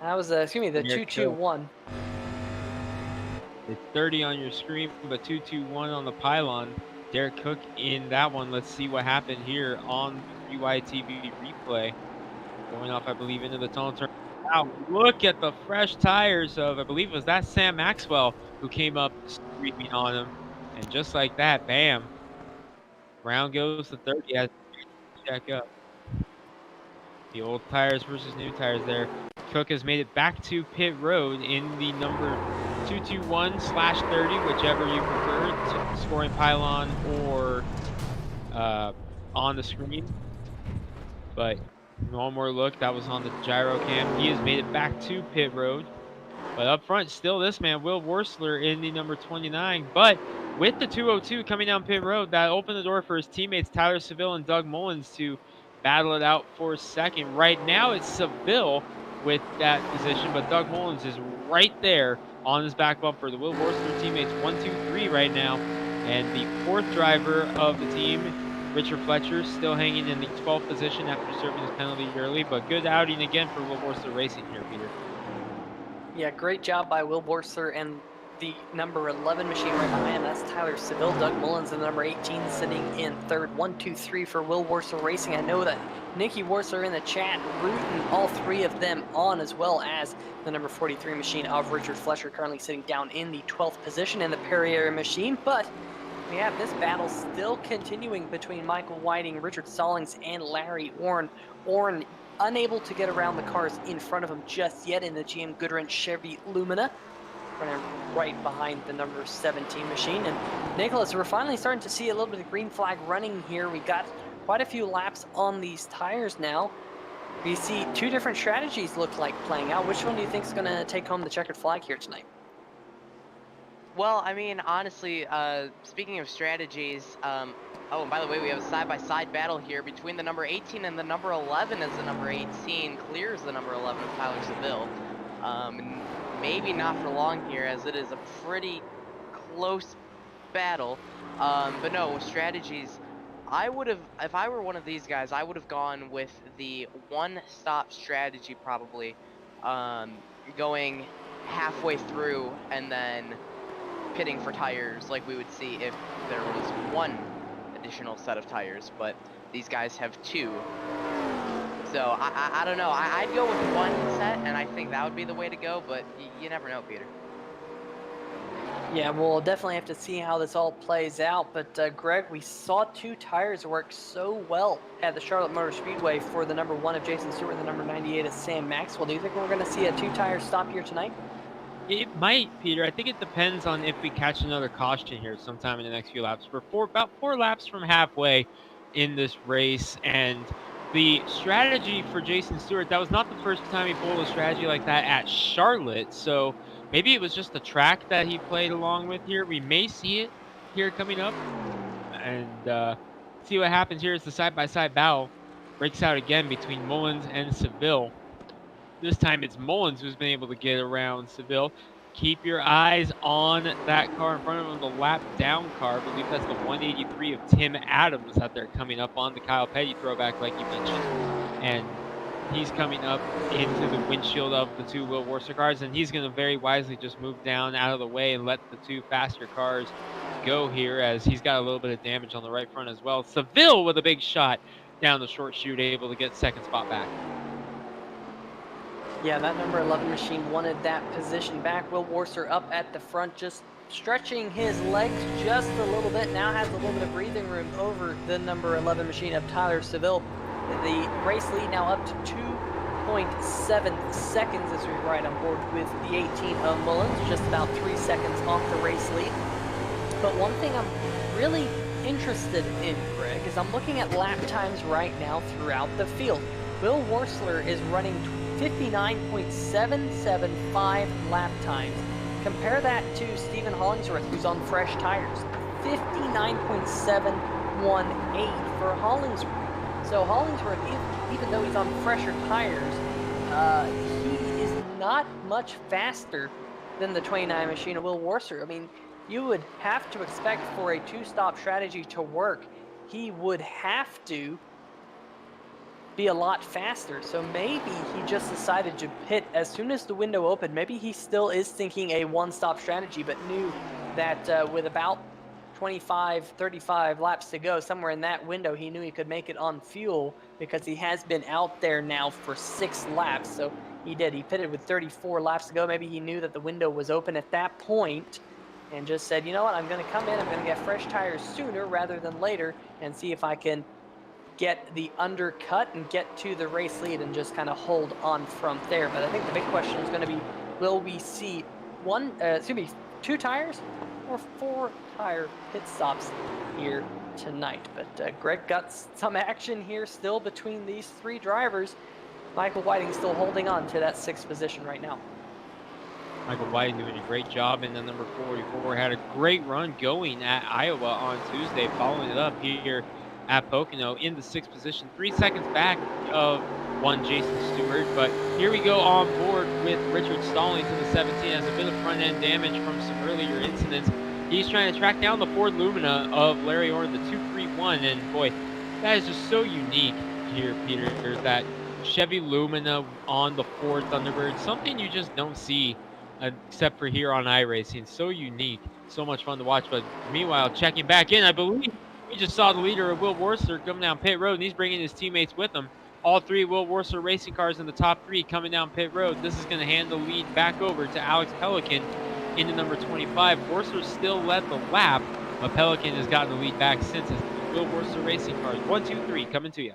That was, the 221. It's 30 on your screen, but 221 on the pylon. Derek Cook in that one. Let's see what happened here on the 3YTV replay. Going off, I believe, into the tunnel turn. Wow, look at the fresh tires of, I believe it was that Sam Maxwell who came up screaming on him. And just like that, bam. Round goes to 30 as check up. The old tires versus new tires there. Cook has made it back to pit road in the number 221/30, whichever you prefer, scoring pylon or on the screen. But one more look, that was on the gyro cam. He has made it back to pit road. But up front, still this man, Will Worsler in the number 29. But with the 202 coming down pit road, that opened the door for his teammates Tyler Seville and Doug Mullins to battle it out for second. Right now it's Seville with that position, but Doug Mullins is right there on his back bumper. The Will Borster teammates 1, 2, 3 right now. And the fourth driver of the team, Richard Fletcher, still hanging in the 12th position after serving his penalty early, but good outing again for Will Borster Racing here, Peter. Yeah, great job by Will Borster and the number 11 machine right behind him. That's Tyler Seville. Doug Mullins and the number 18 sitting in third. 1, 2, 3 for Will Borster Racing. I know that Nikki Worcester in the chat rooting all three of them on, as well as the number 43 machine of Richard Fletcher, currently sitting down in the 12th position in the Perrier machine. But we have this battle still continuing between Michael Whiting, Richard Stallings, and Larry Orn. Orn unable to get around the cars in front of him just yet in the GM Goodwrench Chevy Lumina, running right behind the number 17 machine. And Nicholas, we're finally starting to see a little bit of green flag running here. We got quite a few laps on these tires now. We see two different strategies look like playing out. Which one do you think is going to take home the checkered flag here tonight? Well, I mean, honestly, speaking of strategies, oh, and by the way, we have a side-by-side battle here between the number 18 and the number 11 as the number 18 clears the number 11 of Tyler Seville. Maybe not for long here, as it is a pretty close battle. But no, strategies, I would have, if I were one of these guys, I would have gone with the one-stop strategy probably, going halfway through and then pitting for tires like we would see if there was one additional set of tires, but these guys have two. So I don't know. I'd go with one set, and I think that would be the way to go, but you never know, Peter. Yeah, we'll definitely have to see how this all plays out. But Greg, we saw two tires work so well at the Charlotte Motor Speedway for the number 1 of Jason Stewart and the number 98 of Sam Maxwell. Do you think we're going to see a two-tire stop here tonight? It might, Peter. I think it depends on if we catch another caution here sometime in the next few laps. We're about 4 laps from halfway in this race, and the strategy for Jason Stewart, that was not the first time he pulled a strategy like that at Charlotte, so maybe it was just the track that he played along with here. We may see it here coming up, and see what happens here as the side-by-side battle breaks out again between Mullins and Seville. This time it's Mullins who's been able to get around Seville. Keep your eyes on that car in front of him, the lap down car. I believe that's the 183 of Tim Adams out there coming up on the Kyle Petty throwback like you mentioned. And he's coming up into the windshield of the two Will Worcester cars, and he's going to very wisely just move down out of the way and let the two faster cars go here, as he's got a little bit of damage on the right front as well. Seville with a big shot down the short chute, able to get second spot back. Yeah, that number 11 machine wanted that position back. Will Worcester up at the front, just stretching his legs just a little bit. Now has a little bit of breathing room over the number 11 machine of Tyler Seville. The race lead now up to 2.7 seconds as we ride on board with the 18 of Mullins, just about 3 seconds off the race lead. But one thing I'm really interested in, Greg, is I'm looking at lap times right now throughout the field. Will Worcester is running 59.775 lap times. Compare that to Stephen Hollingsworth, who's on fresh tires. 59.718 for Hollingsworth. So Hollingsworth, even though he's on fresher tires, he is not much faster than the 29 machine of Will Worcester. I mean, you would have to expect for a two-stop strategy to work, he would have to be a lot faster. So maybe he just decided to pit as soon as the window opened. Maybe he still is thinking a one-stop strategy, but knew that with about 25, 35 laps to go, somewhere in that window, he knew he could make it on fuel because he has been out there now for 6 laps. So he did. He pitted with 34 laps to go. Maybe he knew that the window was open at that point and just said, you know what, I'm going to come in, I'm going to get fresh tires sooner rather than later and see if I can get the undercut and get to the race lead and just kind of hold on from there. But I think the big question is going to be, will we see 2 tires or 4 tire pit stops here tonight? But Greg got some action here still between these 3 drivers. Michael Whiting still holding on to that 6th position right now. Michael White doing a great job. And then number 44 had a great run going at Iowa on Tuesday, following it up here at Pocono in the 6th position, 3 seconds back of one Jason Stewart. But here we go on board with Richard Stallings in the 17, has a bit of front end damage from some earlier incidents. He's trying to track down the Ford Lumina of Larry Orr, the 231, and boy, that is just so unique here, Peter. There's that Chevy Lumina on the Ford Thunderbird, something you just don't see except for here on iRacing. So unique, so much fun to watch. But meanwhile, checking back in, I believe we just saw the leader of Will Worcester coming down pit road, and he's bringing his teammates with him. All three Will Worcester racing cars in the top 3 coming down pit road. This is going to hand the lead back over to Alex Pelican into number 25. Worcester still led the lap, but Pelican has gotten the lead back since his Will Worcester racing cars. 1, 2, 3 coming to you.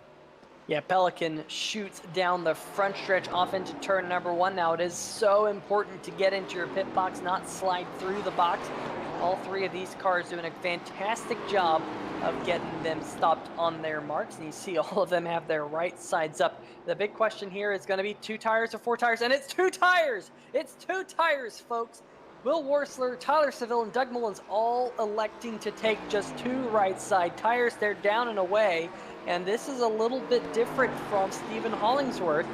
Yeah, Pelican shoots down the front stretch off into turn number 1. Now it is so important to get into your pit box, not slide through the box. All 3 of these cars doing a fantastic job of getting them stopped on their marks, and you see all of them have their right sides up. The big question here is going to be 2 tires or 4 tires, and it's 2 tires! It's 2 tires, folks! Will Worcester, Tyler Seville, and Doug Mullins all electing to take just 2 right side tires. They're down and away. And this is a little bit different from Stephen Hollingsworth.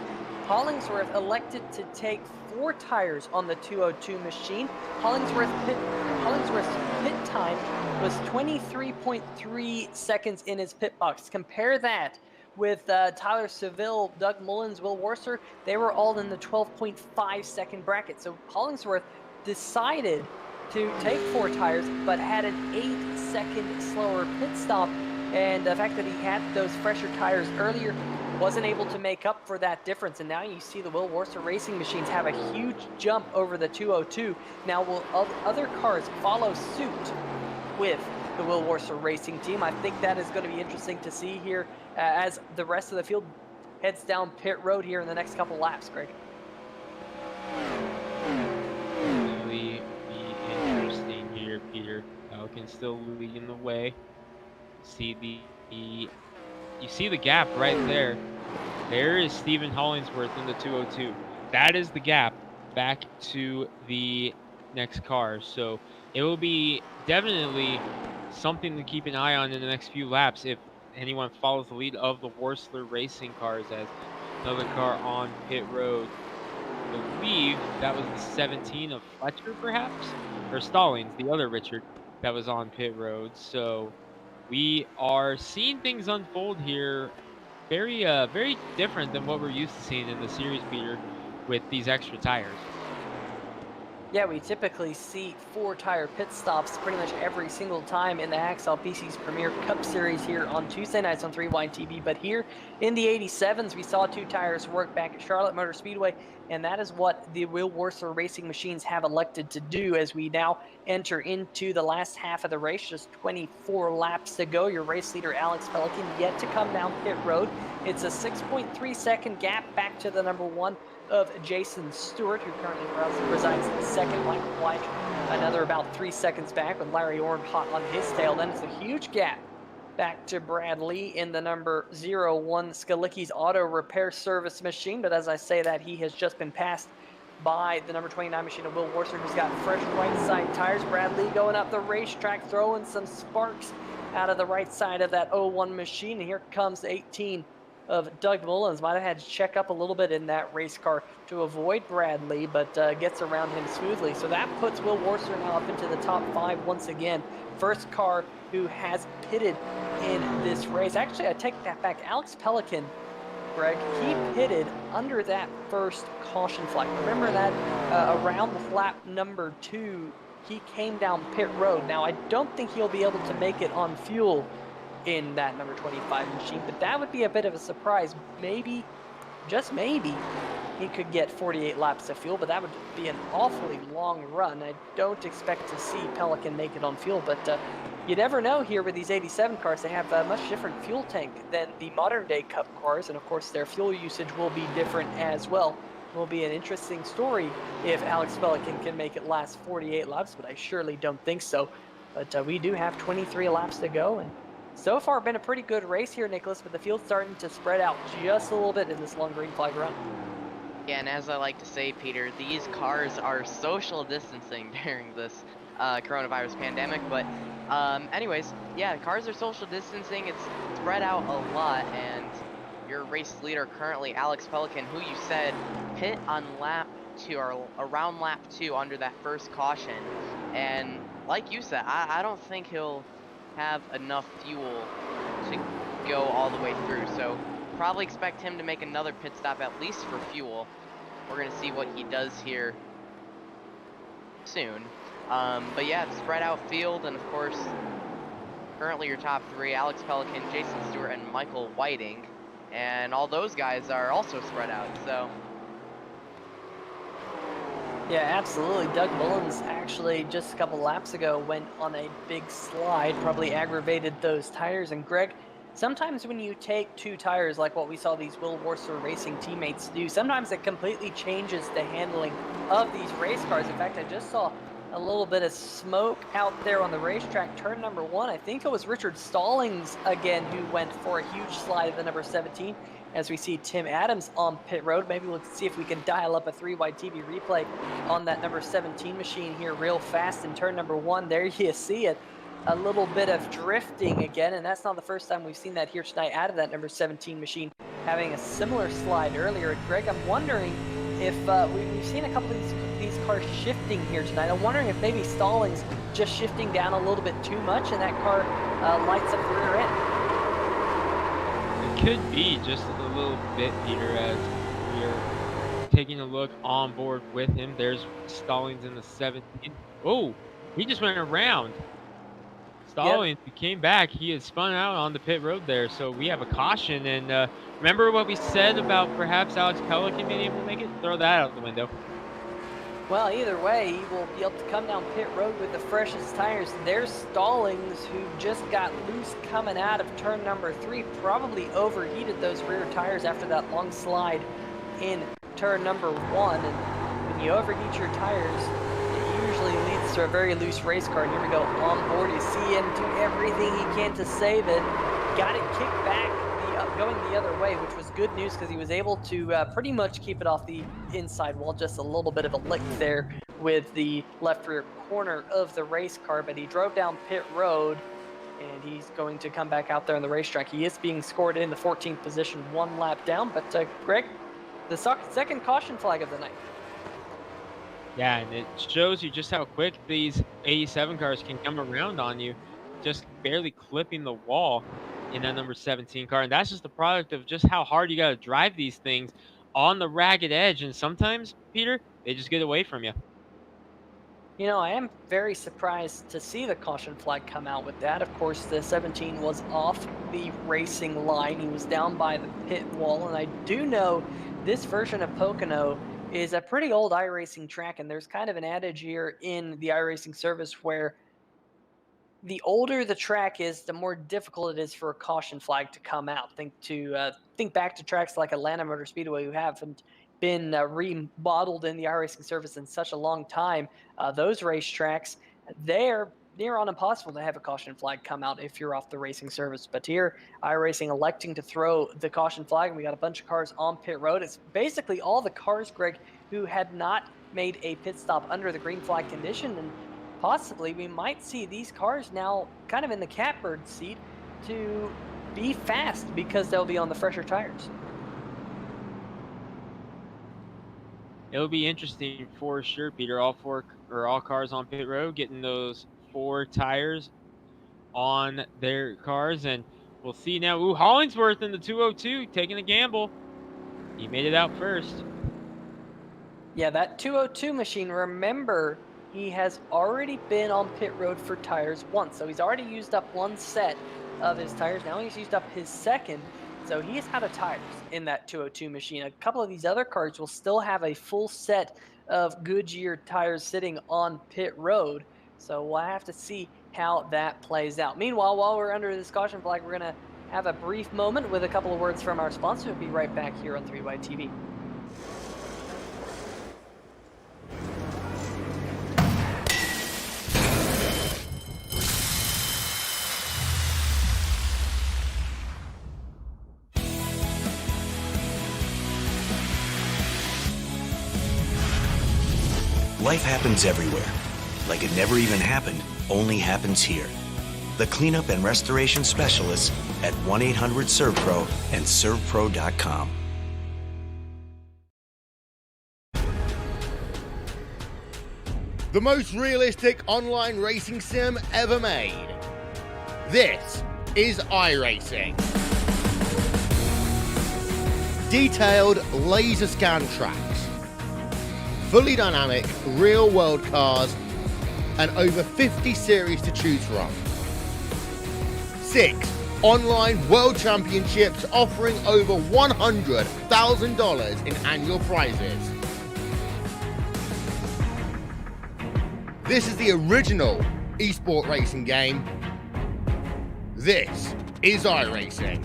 Hollingsworth elected to take 4 tires on the 202 machine. Hollingsworth's pit time was 23.3 seconds in his pit box. Compare that with Tyler Seville, Doug Mullins, Will Worcester. They were all in the 12.5 second bracket. So Hollingsworth decided to take 4 tires, but had an 8-second slower pit stop. And the fact that he had those fresher tires earlier wasn't able to make up for that difference. And now you see the Will Worcester racing machines have a huge jump over the 202. Now will other cars follow suit with the Will Worcester racing team? I think that is going to be interesting to see here as the rest of the field heads down pit road here in the next couple laps, Greg. Really be interesting here, Peter. Pelican still leading the way. You see the gap right there. There is Stephen Hollingsworth in the 202. That is the gap back to the next car. So it will be definitely something to keep an eye on in the next few laps if anyone follows the lead of the Worcester racing cars, as another car on pit road. I believe that was the 17 of Fletcher, perhaps? Or Stallings, the other Richard, that was on pit road. So we are seeing things unfold here very different than what we're used to seeing in the series, Peter, with these extra tires. Yeah, we typically see 4 tire pit stops pretty much every single time in the Hacksaw PC's Premier Cup Series here on Tuesday nights on 3Wine TV. But here in the 87s, we saw 2 tires work back at Charlotte Motor Speedway, and that is what the Will Worcester racing machines have elected to do as we now enter into the last half of the race. Just 24 laps to go. Your race leader, Alex Pelican, yet to come down pit road. It's a 6.3 second gap back to the number 1 of Jason Stewart, who currently resides in second. Michael White, another about 3 seconds back, with Larry Orr hot on his tail. Then it's a huge gap back to Brad Lee in the number 01 Skalicki's Auto Repair Service machine. But as I say that, he has just been passed by the number 29 machine of Will Worcester, who's got fresh right side tires. Brad Lee going up the racetrack, throwing some sparks out of the right side of that 01 machine. And here comes 18 of Doug Mullins. Might have had to check up a little bit in that race car to avoid Brad Lee, but gets around him smoothly. So that puts Will Worcester now up into the top 5 once again. First car who has pitted in this race. Actually, I take that back. Alex Pelican, Greg, he pitted under that first caution flag. Remember that around lap number 2, he came down pit road. Now, I don't think he'll be able to make it on fuel in that number 25 machine, but that would be a bit of a surprise. Maybe, just maybe, he could get 48 laps of fuel, but that would be an awfully long run. I don't expect to see Pelican make it on fuel, but you never know here with these 87 cars. They have a much different fuel tank than the modern day Cup cars, and of course their fuel usage will be different as well. It will be an interesting story if Alex Pelican can make it last 48 laps, but I surely don't think so. But we do have 23 laps to go, and so far been a pretty good race here, Nicholas, but the field's starting to spread out just a little bit in this long green flag run. Yeah, and as I like to say, Peter, these cars are social distancing during this coronavirus pandemic. But, anyways, yeah, cars are social distancing. It's spread out a lot, and your race leader currently, Alex Pelican, who you said pit on lap 2 or around lap 2 under that first caution, and like you said, I don't think he'll have enough fuel to go all the way through. So probably expect him to make another pit stop at least for fuel. We're going to see what he does here soon. But yeah, spread out field, and of course, currently your top 3, Alex Pelican, Jason Stewart, and Michael Whiting. And all those guys are also spread out, so... Yeah, absolutely. Doug Mullins actually just a couple laps ago went on a big slide, probably aggravated those tires. And Greg, sometimes when you take 2 tires like what we saw these Will Worcester Racing teammates do, sometimes it completely changes the handling of these race cars. In fact, I just saw a little bit of smoke out there on the racetrack, turn number 1. I think it was Richard Stallings again who went for a huge slide at the number 17. As we see Tim Adams on pit road. Maybe we'll see if we can dial up a 3-wide TV replay on that number 17 machine here real fast in turn number 1. There you see it. A little bit of drifting again, and that's not the first time we've seen that here tonight out of that number 17 machine, having a similar slide earlier. And Greg, I'm wondering if we've seen a couple of these cars shifting here tonight. I'm wondering if maybe Stallings just shifting down a little bit too much and that car lights up the rear end. Could be just a little bit, Peter, as we're taking a look on board with him. There's Stallings in the 17. Oh, he just went around. Stallings, he came back. He had spun out on the pit road there, so we have a caution. And remember what we said about perhaps Alex Pelican being able to make it? Throw that out the window. Well, either way, he will be able to come down pit road with the freshest tires. There's Stallings, who just got loose coming out of turn number 3, probably overheated those rear tires after that long slide in turn number 1. And when you overheat your tires, it usually leads to a very loose race car. And here we go on board. You see him do everything he can to save it. Got it kicked back, going the other way, which was good news because he was able to pretty much keep it off the inside wall. Just a little bit of a lick there with the left rear corner of the race car, but he drove down pit road and he's going to come back out there on the racetrack. He is being scored in the 14th position, 1 lap down. But Greg, the second caution flag of the night. Yeah, and it shows you just how quick these 87 cars can come around on you, just barely clipping the wall in that number 17 car. And that's just the product of just how hard you got to drive these things on the ragged edge. And sometimes, Peter, they just get away from you. You know, I am very surprised to see the caution flag come out with that. Of course, the 17 was off the racing line. He was down by the pit wall. And I do know this version of Pocono is a pretty old iRacing track. And there's kind of an adage here in the iRacing service where the older the track is, the more difficult it is for a caution flag to come out. Think back to tracks like Atlanta Motor Speedway, who haven't been remodeled in the iRacing service in such a long time. Those racetracks, they're near on impossible to have a caution flag come out if you're off the racing service. But here, iRacing electing to throw the caution flag, and we got a bunch of cars on pit road. It's basically all the cars, Greg, who had not made a pit stop under the green flag condition, and possibly we might see these cars now kind of in the catbird seat to be fast because they'll be on the fresher tires. It'll be interesting for sure, Peter. All cars on pit road getting those 4 tires on their cars, and we'll see now. Ooh, Hollingsworth in the 202 taking a gamble. He made it out first. Yeah, that 202 machine, remember, he has already been on pit road for tires once. So he's already used up 1 set of his tires. Now he's used up his second. So he is out of tires in that 202 machine. A couple of these other cars will still have a full set of Goodyear tires sitting on pit road. So we'll have to see how that plays out. Meanwhile, while we're under this caution flag, we're going to have a brief moment with a couple of words from our sponsor. We'll be right back here on 3Y TV. Life happens everywhere. Like it never even happened, only happens here. The cleanup and restoration specialists at 1-800-SERVPRO and servpro.com. The most realistic online racing sim ever made. This is iRacing. Detailed laser scan tracks, fully dynamic real-world cars, and over 50 series to choose from. 6 online world championships offering over $100,000 in annual prizes. This is the original esport racing game. This is iRacing.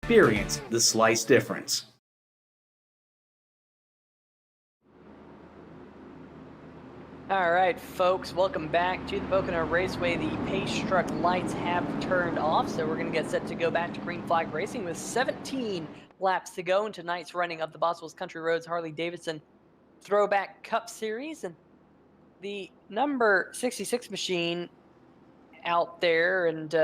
Experience the slice difference. All right, folks, welcome back to the Pocono Raceway. The pace truck lights have turned off, so we're going to get set to go back to green flag racing with 17 laps to go in tonight's running of the Boswell's Country Roads Harley Davidson Throwback Cup Series. And the number 66 machine out there, and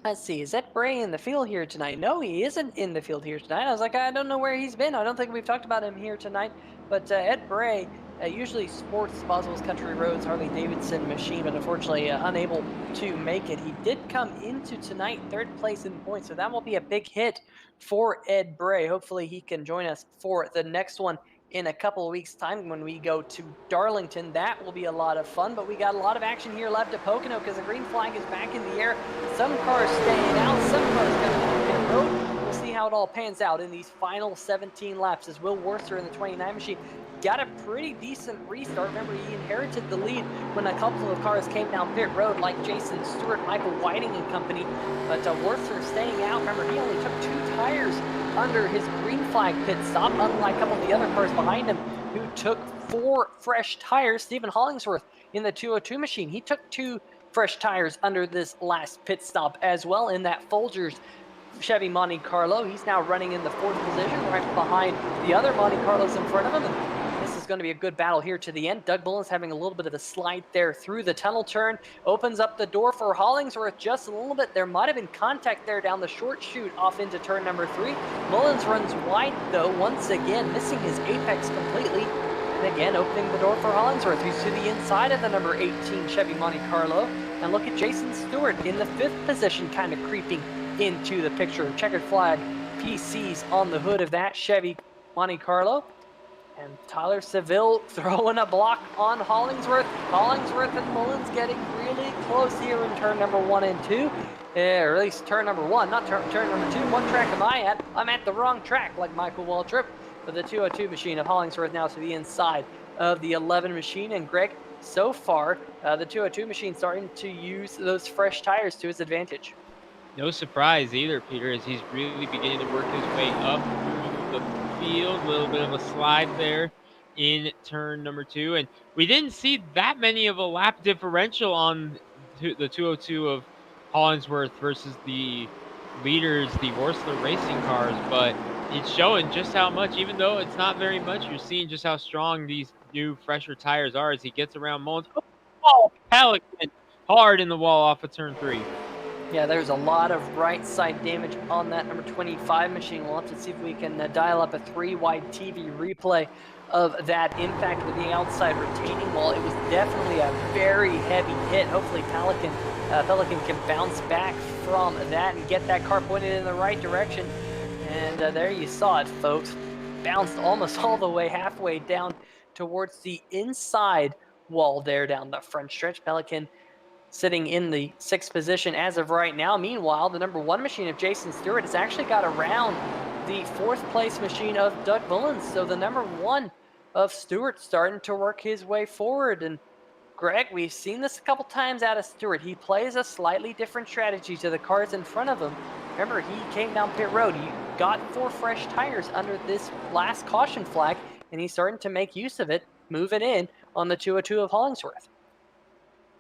let's see, is Ed Bray in the field here tonight? No, he isn't in the field here tonight. I was like, I don't know where he's been. I don't think we've talked about him here tonight. But Ed Bray usually sports Boswell's Country Roads Harley Davidson machine, but unfortunately unable to make it. He did come into tonight third place in points, so that will be a big hit for Ed Bray. Hopefully he can join us for the next one in a couple of weeks' time when we go to Darlington. That will be a lot of fun, but we got a lot of action here left at Pocono because the green flag is back in the air. Some cars staying out, some cars going to pit road. We'll see how it all pans out in these final 17 laps as Will Worcester in the 29 machine got a pretty decent restart. Remember, he inherited the lead when a couple of cars came down pit road, like Jason Stewart, Michael Whiting and company. But Worcester staying out. Remember, he only took 2 tires under his green flag pit stop, unlike a couple of the other cars behind him who took 4 fresh tires. Stephen Hollingsworth in the 202 machine, he took 2 fresh tires under this last pit stop as well in that Folgers Chevy Monte Carlo. He's now running in the 4th position, right behind the other Monte Carlos in front of him. And this is going to be a good battle here to the end. Doug Mullins having a little bit of a slide there through the tunnel turn. Opens up the door for Hollingsworth just a little bit. There might have been contact there down the short chute off into turn number 3. Mullins runs wide, though, once again, missing his apex completely. And again, opening the door for Hollingsworth, who's to the inside of the number 18 Chevy Monte Carlo. And look at Jason Stewart in the 5th position, kind of creeping into the picture. Checkered flag PCs on the hood of that Chevy Monte Carlo. And Tyler Seville throwing a block on Hollingsworth. Hollingsworth and Mullins getting really close here in turn number 1 and 2. Or at least turn number 1, not turn number 2. What track am I at? I'm at the wrong track, like Michael Waltrip. But the 202 machine of Hollingsworth now to the inside of the 11 machine. And Greg, so far, the 202 machine starting to use those fresh tires to his advantage. No surprise either, Peter, as he's really beginning to work his way up through the field. A little bit of a slide there in turn number 2. And we didn't see that many of a lap differential on the 202 of Hollingsworth versus the leaders, the Horsler racing cars, but it's showing just how much, even though it's not very much, you're seeing just how strong these new, fresher tires are as he gets around Mullins. Oh, Pelican hard in the wall off of turn 3. Yeah, there's a lot of right side damage on that number 25 machine. We'll have to see if we can dial up a 3-wide TV replay of that impact with the outside retaining wall. It was definitely a very heavy hit. Hopefully Pelican can bounce back from that and get that car pointed in the right direction. And there you saw it, folks. Bounced almost all the way halfway down towards the inside wall there down the front stretch. Pelican sitting in the 6th position as of right now. Meanwhile, the number 1 machine of Jason Stewart has actually got around the 4th place machine of Doug Mullins. So the number 1 of Stewart starting to work his way forward. And Greg, we've seen this a couple times out of Stewart. He plays a slightly different strategy to the cars in front of him. Remember, he came down pit road. He got 4 fresh tires under this last caution flag, and he's starting to make use of it, moving in on the 202 of Hollingsworth.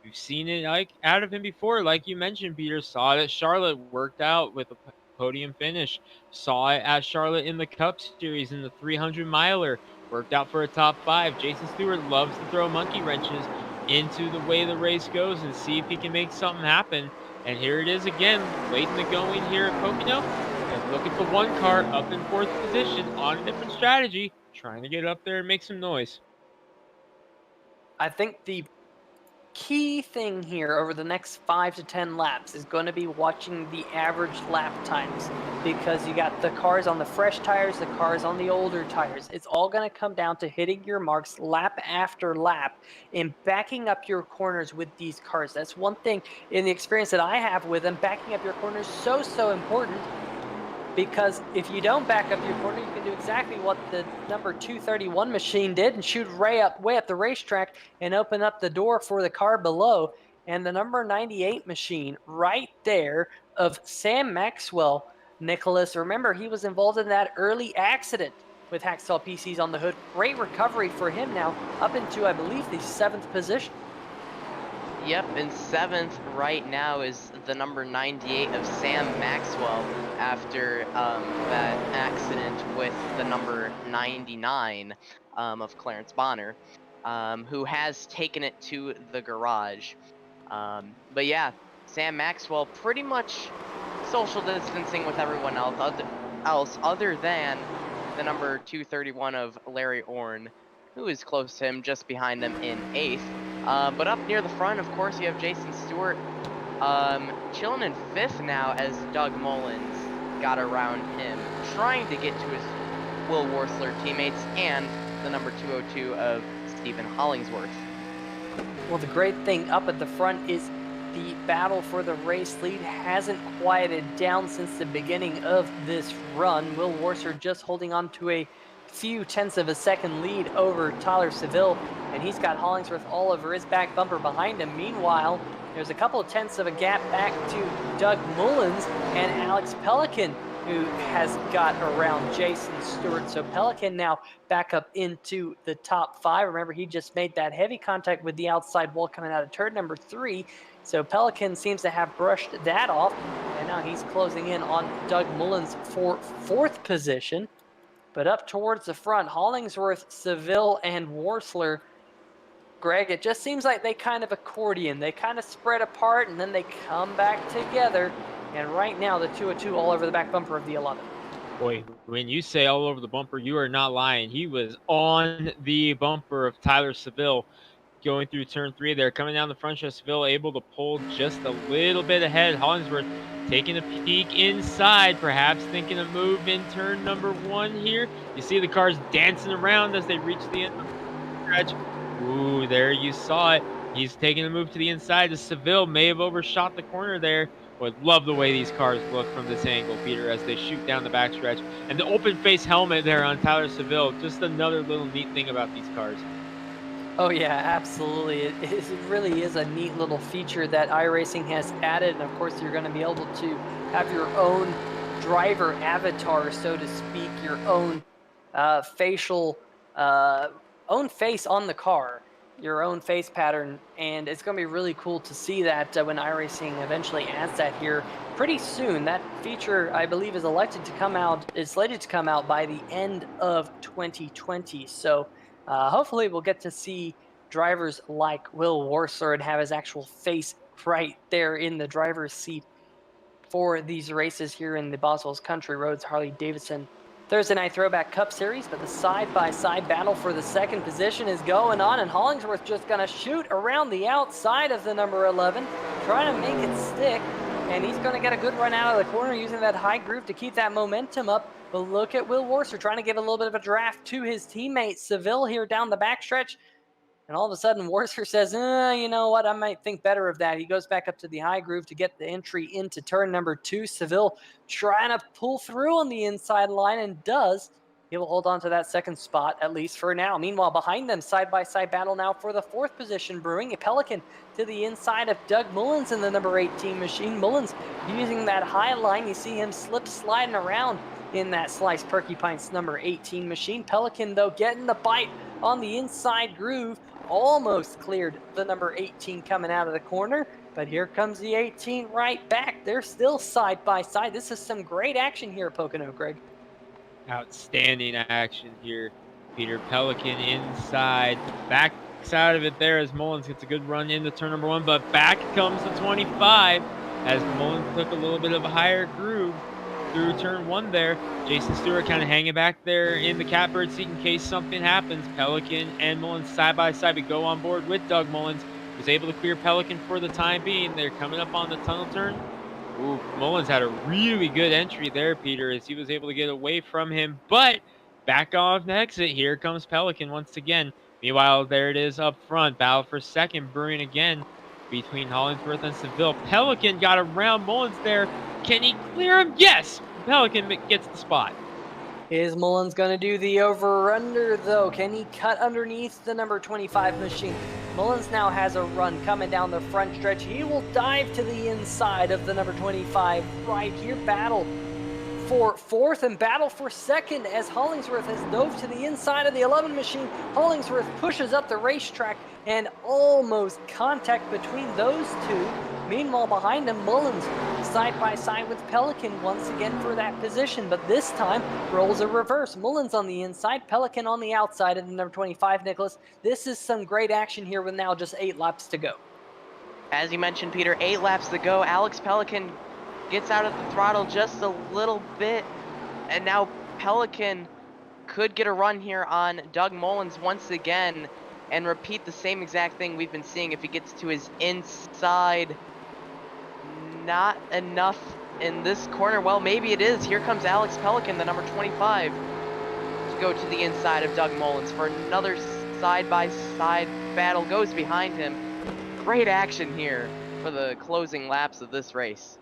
We've seen it out of him before, like you mentioned, Peter. Saw it at Charlotte, worked out with a podium finish. Saw it at Charlotte in the Cup Series in the 300 miler, worked out for a top 5. Jason Stewart loves to throw monkey wrenches into the way the race goes and see if he can make something happen. And here it is again, late in the going here at Pocono. And look at the 1 car up in 4th position on a different strategy, trying to get up there and make some noise. I think the key thing here over the next 5 to 10 laps is going to be watching the average lap times, because you got the cars on the fresh tires, the cars on the older tires. It's all going to come down to hitting your marks lap after lap and backing up your corners with these cars. That's one thing in the experience that I have with them. Backing up your corners so important, because if you don't back up your corner, you can do exactly what the number 231 machine did and shoot way up the racetrack and open up the door for the car below. And the number 98 machine right there of Sam Maxwell, Nicholas, remember, he was involved in that early accident with Hacksaw PCs on the hood. Great recovery for him now, up into, I believe, the 7th position. Yep, in 7th right now is the number 98 of Sam Maxwell after that accident with the number 99 of Clarence Bonner, who has taken it to the garage. But yeah, Sam Maxwell pretty much social distancing with everyone else other than the number 231 of Larry Orn, who is close to him, just behind him in 8th. But up near the front, of course, you have Jason Stewart chilling in 5th now as Doug Mullins got around him, trying to get to his Will Worsler teammates and the number 202 of Stephen Hollingsworth. Well, the great thing up at the front is the battle for the race lead hasn't quieted down since the beginning of this run. Will Worsler just holding on to a few tenths of a second lead over Tyler Seville, and he's got Hollingsworth all over his back bumper behind him. Meanwhile, there's a couple of tenths of a gap back to Doug Mullins and Alex Pelican, who has got around Jason Stewart. So Pelican now back up into the top 5. Remember, he just made that heavy contact with the outside wall coming out of turn number 3. So Pelican seems to have brushed that off, and now he's closing in on Doug Mullins for 4th position. But up towards the front, Hollingsworth, Seville, and Worsler. Greg, it just seems like they kind of accordion. They kind of spread apart, and then they come back together. And right now, the 202 all over the back bumper of the 11. Boy, when you say all over the bumper, you are not lying. He was on the bumper of Tyler Seville going through turn 3 there. Coming down the front stretch, Seville able to pull just a little bit ahead. Hollingsworth taking a peek inside, perhaps thinking a move in turn number 1 here. You see the cars dancing around as they reach the end of the stretch. Ooh, there you saw it. He's taking a move to the inside. Seville may have overshot the corner there. But love the way these cars look from this angle, Peter, as they shoot down the backstretch. And the open face helmet there on Tyler Seville, just another little neat thing about these cars. Oh yeah, absolutely. It really is a neat little feature that iRacing has added. And of course, you're going to be able to have your own driver avatar, so to speak, your own facial, own face on the car, your own face pattern. And it's going to be really cool to see that when iRacing eventually adds that here pretty soon. That feature, I believe, is slated to come out by the end of 2020. So hopefully we'll get to see drivers like Will Worsler and have his actual face right there in the driver's seat for these races here in the Boswell's Country Roads Harley Davidson Thursday Night Throwback Cup Series. But the side-by-side battle for the 2nd position is going on, and Hollingsworth just going to shoot around the outside of the number 11, trying to make it stick, and he's going to get a good run out of the corner using that high groove to keep that momentum up. But look at Will Worsler trying to give a little bit of a draft to his teammate Seville here down the backstretch. And all of a sudden, Worcester says, you know what, I might think better of that. He goes back up to the high groove to get the entry into turn number 2. Seville trying to pull through on the inside line and does. He will hold on to that second spot, at least for now. Meanwhile, behind them, side-by-side battle now for the 4th position brewing. A Pelican to the inside of Doug Mullins in the number 18 machine. Mullins using that high line. You see him sliding around in that Slice Perky Pints number 18 machine. Pelican, though, getting the bite on the inside groove. Almost cleared the number 18 coming out of the corner. But here comes the 18 right back. They're still side-by-side. This is some great action here at Pocono, Greg. Outstanding action here. Peter Pelican inside, backs out of it there as Mullins gets a good run into turn number 1, but back comes the 25 as Mullins took a little bit of a higher groove through turn 1 there. Jason Stewart kind of hanging back there in the catbird seat in case something happens. Pelican and Mullins side by side. We go on board with Doug Mullins, who's able to clear Pelican for the time being. They're coming up on the tunnel turn. Ooh, Mullins had a really good entry there, Peter, as he was able to get away from him. But back off the exit, here comes Pelican once again. Meanwhile, there it is up front. Battle for second, brewing again between Hollingsworth and Seville. Pelican got around Mullins there. Can he clear him? Yes! Pelican gets the spot. Is Mullins going to do the over-under, though? Can he cut underneath the number 25 machine? Mullins now has a run coming down the front stretch. He will dive to the inside of the number 25 right here. Battle for 4th and battle for 2nd as Hollingsworth has dove to the inside of the 11 machine. Hollingsworth pushes up the racetrack and almost contact between those two. Meanwhile, behind him, Mullins side by side with Pelican once again for that position, but this time rolls a reverse. Mullins on the inside, Pelican on the outside of the number 25, Nicholas. This is some great action here with now just 8 laps to go. As you mentioned, Peter, 8 laps to go. Alex Pelican gets out of the throttle just a little bit, and now Pelican could get a run here on Doug Mullins once again and repeat the same exact thing we've been seeing if he gets to his inside. Not enough in this corner. Well, maybe it is. Here comes Alex Pelican, the number 25, to go to the inside of Doug Mullins for another side-by-side battle. Goes behind him. Great action here for the closing laps of this race.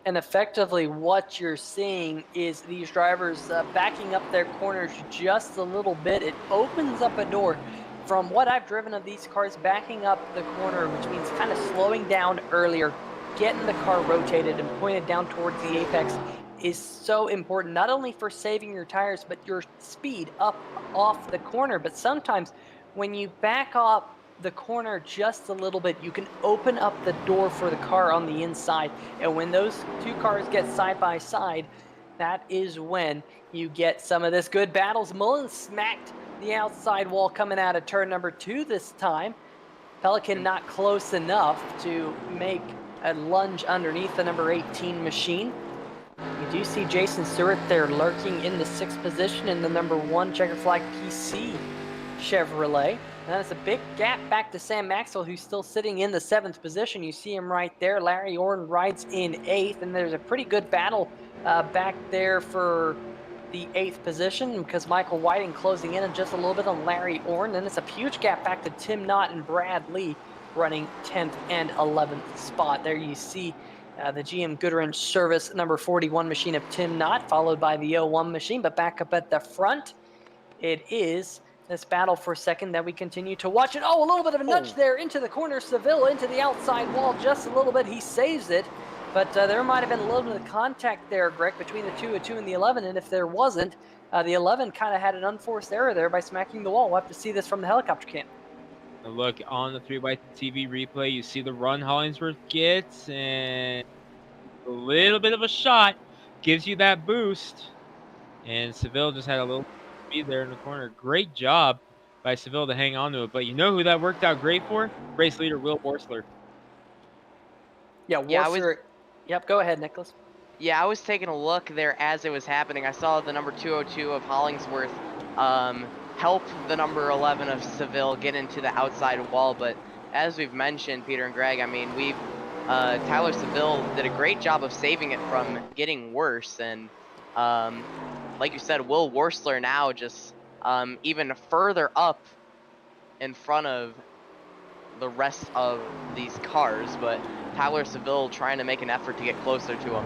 And effectively what you're seeing is these drivers backing up their corners just a little bit. It opens up a door. From what I've driven of these cars, backing up the corner, which means kind of slowing down earlier, getting the car rotated and pointed down towards the apex, is so important, not only for saving your tires, but your speed up off the corner. But sometimes when you back up the corner just a little bit, you can open up the door for the car on the inside. And when those two cars get side by side, that is when you get some of this good battles. Mullins smacked the outside wall coming out of turn number 2 this time. Pelican not close enough to make a lunge underneath the number 18 machine. You do see Jason Stewart there lurking in the 6th position in the number 1 checker flag PC Chevrolet. And that's a big gap back to Sam Maxwell, who's still sitting in the 7th position. You see him right there. Larry Orn rides in 8th, and there's a pretty good battle back there for the 8th position because Michael Whiting closing in just a little bit on Larry Orn. Then it's a huge gap back to Tim Knott and Brad Lee running 10th and 11th spot. There you see the GM Goodwrench Service number 41 machine of Tim Knott, followed by the 01 machine. But back up at the front, it is this battle for second that we continue to watch. And a little bit of a nudge there into the corner. Seville into the outside wall just a little bit. He saves it. But there might have been a little bit of contact there, Greg, between the 202 and the 11. And if there wasn't, the 11 kind of had an unforced error there by smacking the wall. We'll have to see this from the helicopter cam. A look on the 3x TV replay. You see the run Hollingsworth gets, and a little bit of a shot gives you that boost. And Seville just had a little speed there in the corner. Great job by Seville to hang on to it. But you know who that worked out great for? Race leader Will Borsler. Yeah, Borsler. Yep, go ahead, Nicholas. Yeah, I was taking a look there as it was happening. I saw the number 202 of Hollingsworth help the number 11 of Seville get into the outside wall. But as we've mentioned, Peter and Greg, I mean, Tyler Seville did a great job of saving it from getting worse. And like you said, Will Worsler now just even further up in front of the rest of these cars, but Tyler Seville trying to make an effort to get closer to him.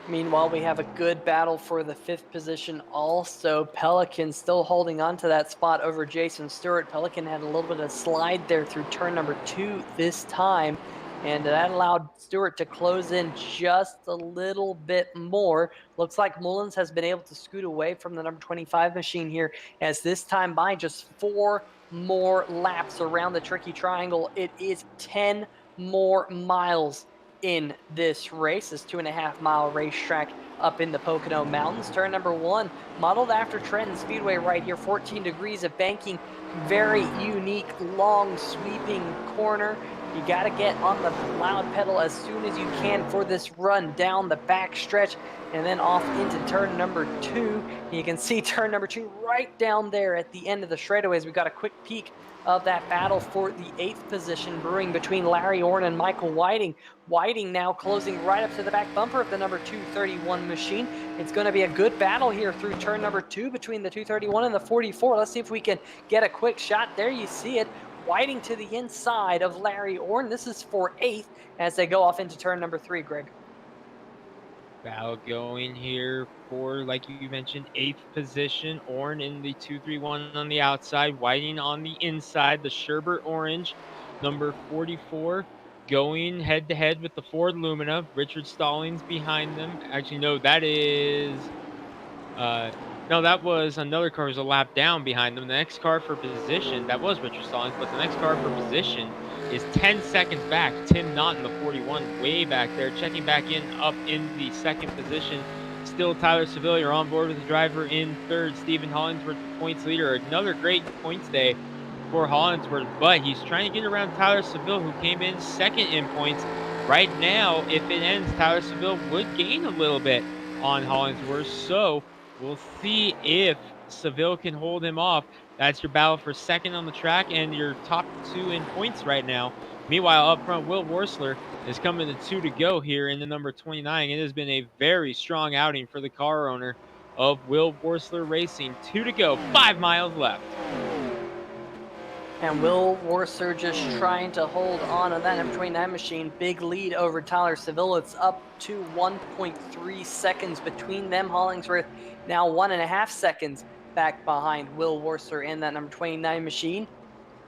Meanwhile, we have a good battle for the 5th position also. Pelican still holding on to that spot over Jason Stewart. Pelican had a little bit of slide there through turn number 2 this time, and that allowed Stewart to close in just a little bit more. Looks like Mullins has been able to scoot away from the number 25 machine here, as this time by just 4 more laps around the tricky triangle. It is 10 more miles in this race, this 2.5-mile racetrack up in the Pocono Mountains. Turn number 1, modeled after Trenton Speedway right here, 14 degrees of banking, very unique, long, sweeping corner. You got to get on the loud pedal as soon as you can for this run down the back stretch and then off into turn number 2. You can see turn number 2 right down there at the end of the straightaways. We got a quick peek of that battle for the 8th position brewing between Larry Orn and Michael Whiting. Whiting now closing right up to the back bumper of the number 231 machine. It's going to be a good battle here through turn number 2 between the 231 and the 44. Let's see if we can get a quick shot. There you see it. Whiting to the inside of Larry Orn. This is for 8th as they go off into turn number 3, Greg. Battle going here for, like you mentioned, 8th position. Orn in the 231 on the outside, Whiting on the inside. The Sherbert Orange, number 44, going head-to-head with the Ford Lumina. Richard Stallings behind them. Actually, no, that is... no, that was another car who's a lap down behind them. The next car for position, that was Richard Stallings, but the next car for position is 10 seconds back. Tim Knott in the 41, way back there. Checking back in, up in the 2nd position. Still Tyler Seville, you're on board with the driver in 3rd. Stephen Hollingsworth, the points leader. Another great points day for Hollingsworth, but he's trying to get around Tyler Seville, who came in 2nd in points. Right now, if it ends, Tyler Seville would gain a little bit on Hollingsworth, so we'll see if Seville can hold him off. That's your battle for 2nd on the track and your top 2 in points right now. Meanwhile, up front, Will Worsler is coming to 2 to go here in the number 29. It has been a very strong outing for the car owner of Will Worsler Racing. 2 to go, 5 miles left. And Will Worsler just trying to hold on that number 29 machine. Big lead over Tyler Seville. It's up to 1.3 seconds between them. Hollingsworth now 1.5 seconds back behind Will Worsler in that number 29 machine.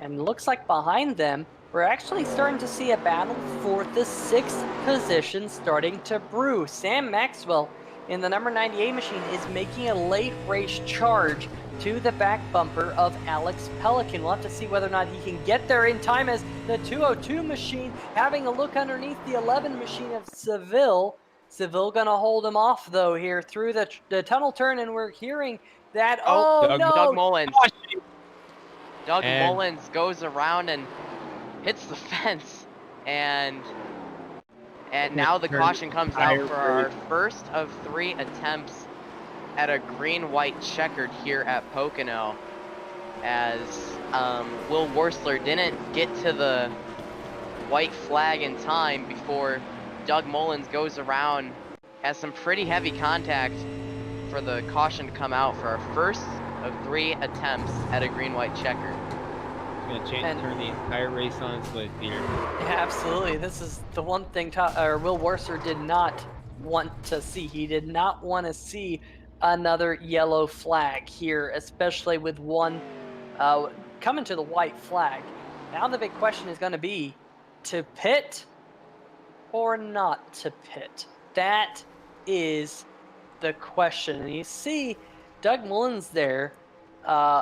And looks like behind them, we're actually starting to see a battle for the 6th position starting to brew. Sam Maxwell in the number 98 machine is making a late race charge to the back bumper of Alex Pelican. We'll have to see whether or not he can get there in time, as the 202 machine having a look underneath the 11 machine of Seville. Seville gonna hold him off though here through the tunnel turn, and we're hearing that, Doug Mullins. Doug And Mullins goes around and hits the fence, and now the caution comes out for our first of 3 attempts at a green-white checkered here at Pocono, as Will Worsler didn't get to the white flag in time before Doug Mullins goes around, has some pretty heavy contact for the caution to come out for our first of 3 attempts at a green-white checker. It's going to turn the entire race on its lid, Peter. Yeah, absolutely. This is the one thing Will Worsler did not want to see. He did not want to see another yellow flag here, especially with one coming to the white flag. Now the big question is going to be to pit or not to pit. That is the question. And you see Doug Mullins there.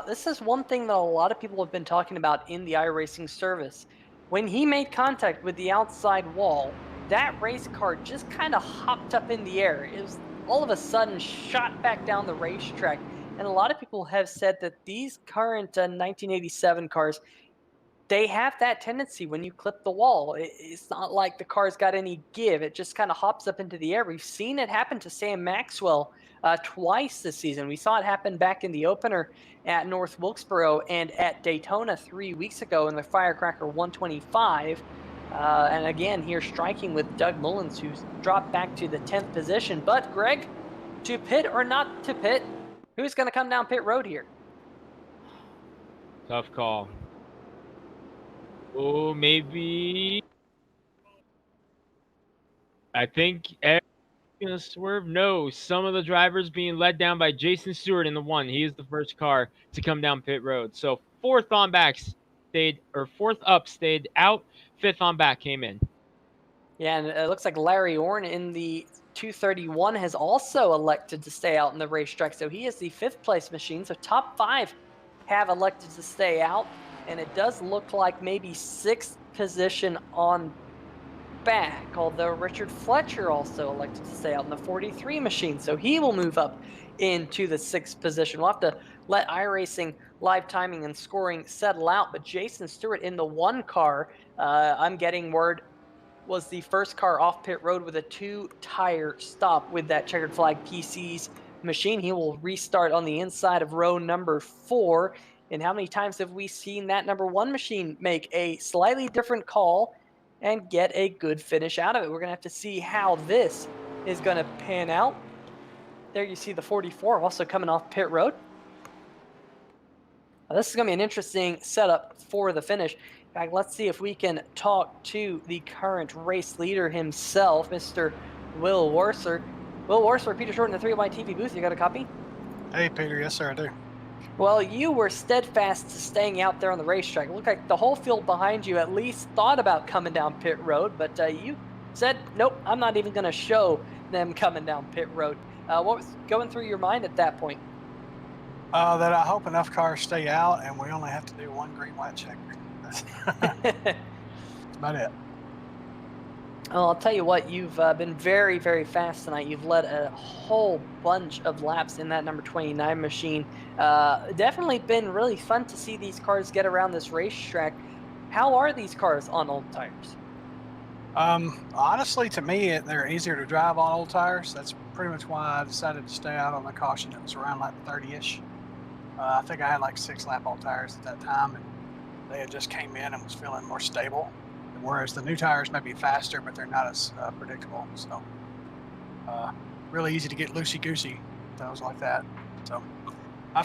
This is one thing that a lot of people have been talking about in the iRacing service. When he made contact with the outside wall, that race car just kind of hopped up in the air. It was all of a sudden shot back down the racetrack. And a lot of people have said that these current 1987 cars, they have that tendency when you clip the wall. It's not like the car's got any give. It just kind of hops up into the air. We've seen it happen to Sam Maxwell twice this season. We saw it happen back in the opener at North Wilkesboro and at Daytona 3 weeks ago in the Firecracker 125. And again, here striking with Doug Mullins, who's dropped back to the 10th position. But, Greg, to pit or not to pit, who's going to come down pit road here? Tough call. Oh, maybe. I think Eric's going to swerve. No, some of the drivers being led down by Jason Stewart in the 1. He is the first car to come down pit road. So fourth up stayed out. Fifth on back came in. Yeah, and it looks like Larry Orn in the 231 has also elected to stay out in the racetrack. So he is the 5th place machine. So top 5 have elected to stay out. And it does look like maybe 6th position on back, although Richard Fletcher also elected to stay out in the 43 machine. So he will move up into the 6th position. We'll have to let iRacing live timing and scoring settle out. But Jason Stewart in the 1 car, I'm getting word, was the first car off pit road with a 2-tire stop with that checkered flag PC's machine. He will restart on the inside of row number 4. And how many times have we seen that number 1 machine make a slightly different call and get a good finish out of it? We're going to have to see how this is going to pan out. There you see the 44 also coming off pit road. Now, this is going to be an interesting setup for the finish. In fact, let's see if we can talk to the current race leader himself, Mr. Will Warser. Will Warser, Peter Short in the 3Y TV booth. You got a copy? Hey, Peter. Yes, sir, I do. Well, you were steadfast to staying out there on the racetrack. It looked like the whole field behind you at least thought about coming down pit road, but you said, nope, I'm not even going to show them coming down pit road. What was going through your mind at that point? That I hope enough cars stay out and we only have to do 1 green, white checker. That's about it. Well, I'll tell you what, you've been very, very fast tonight. You've led a whole bunch of laps in that number 29 machine. Definitely been really fun to see these cars get around this racetrack. How are these cars on old tires? Honestly, to me, they're easier to drive on old tires. That's pretty much why I decided to stay out on the caution. It was around like 30-ish. I think I had like 6-lap old tires at that time, and they had just came in and was feeling more stable. Whereas the new tires may be faster, but they're not as predictable. So really easy to get loosey-goosey, things like that. So I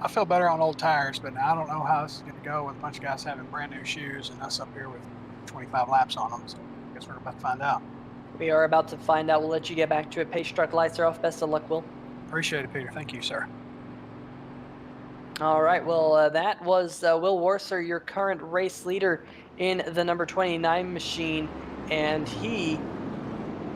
feel better on old tires, but I don't know how this is going to go with a bunch of guys having brand new shoes and us up here with 25 laps on them. So I guess we're about to find out. We are about to find out. We'll let you get back to it. Pace truck lights are off. Best of luck, Will. Appreciate it, Peter. Thank you, sir. All right, well, that was Will Warser, your current race leader in the number 29 machine, and he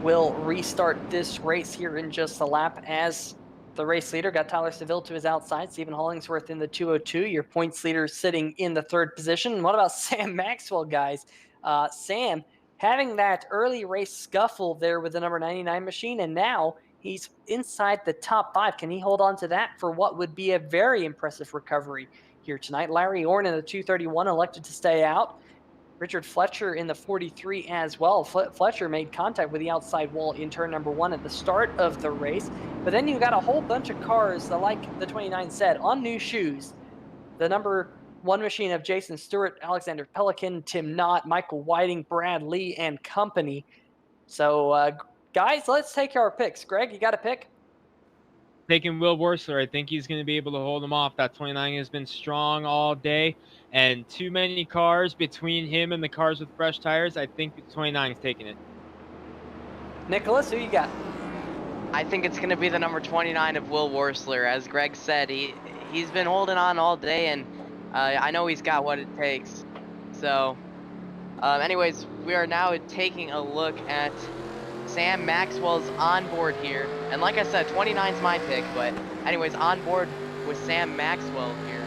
will restart this race here in just a lap as the race leader. Got Tyler Seville to his outside, Stephen Hollingsworth in the 202, your points leader sitting in the 3rd position. What about Sam Maxwell, guys? Sam having that early race scuffle there with the number 99 machine, and now he's inside the top 5. Can he hold on to that for what would be a very impressive recovery here tonight? Larry Orn in the 231 elected to stay out. Richard Fletcher in the 43 as well. Fletcher made contact with the outside wall in turn number 1 at the start of the race. But then you got a whole bunch of cars, like the 29 said, on new shoes. The number 1 machine of Jason Stewart, Alexander Pelican, Tim Knott, Michael Whiting, Brad Lee, and company. So, guys, let's take our picks. Greg, you got a pick? Taking Will Warser. I think he's going to be able to hold him off. That 29 has been strong all day, and too many cars between him and the cars with fresh tires. I think the 29 is taking it. Nicholas, who you got? I think it's going to be the number 29 of Will Worsler. As Greg said, he's been holding on all day, and I know he's got what it takes. So, anyways, we are now taking a look at Sam Maxwell's on board here. And like I said, 29's my pick, but anyways, on board with Sam Maxwell here.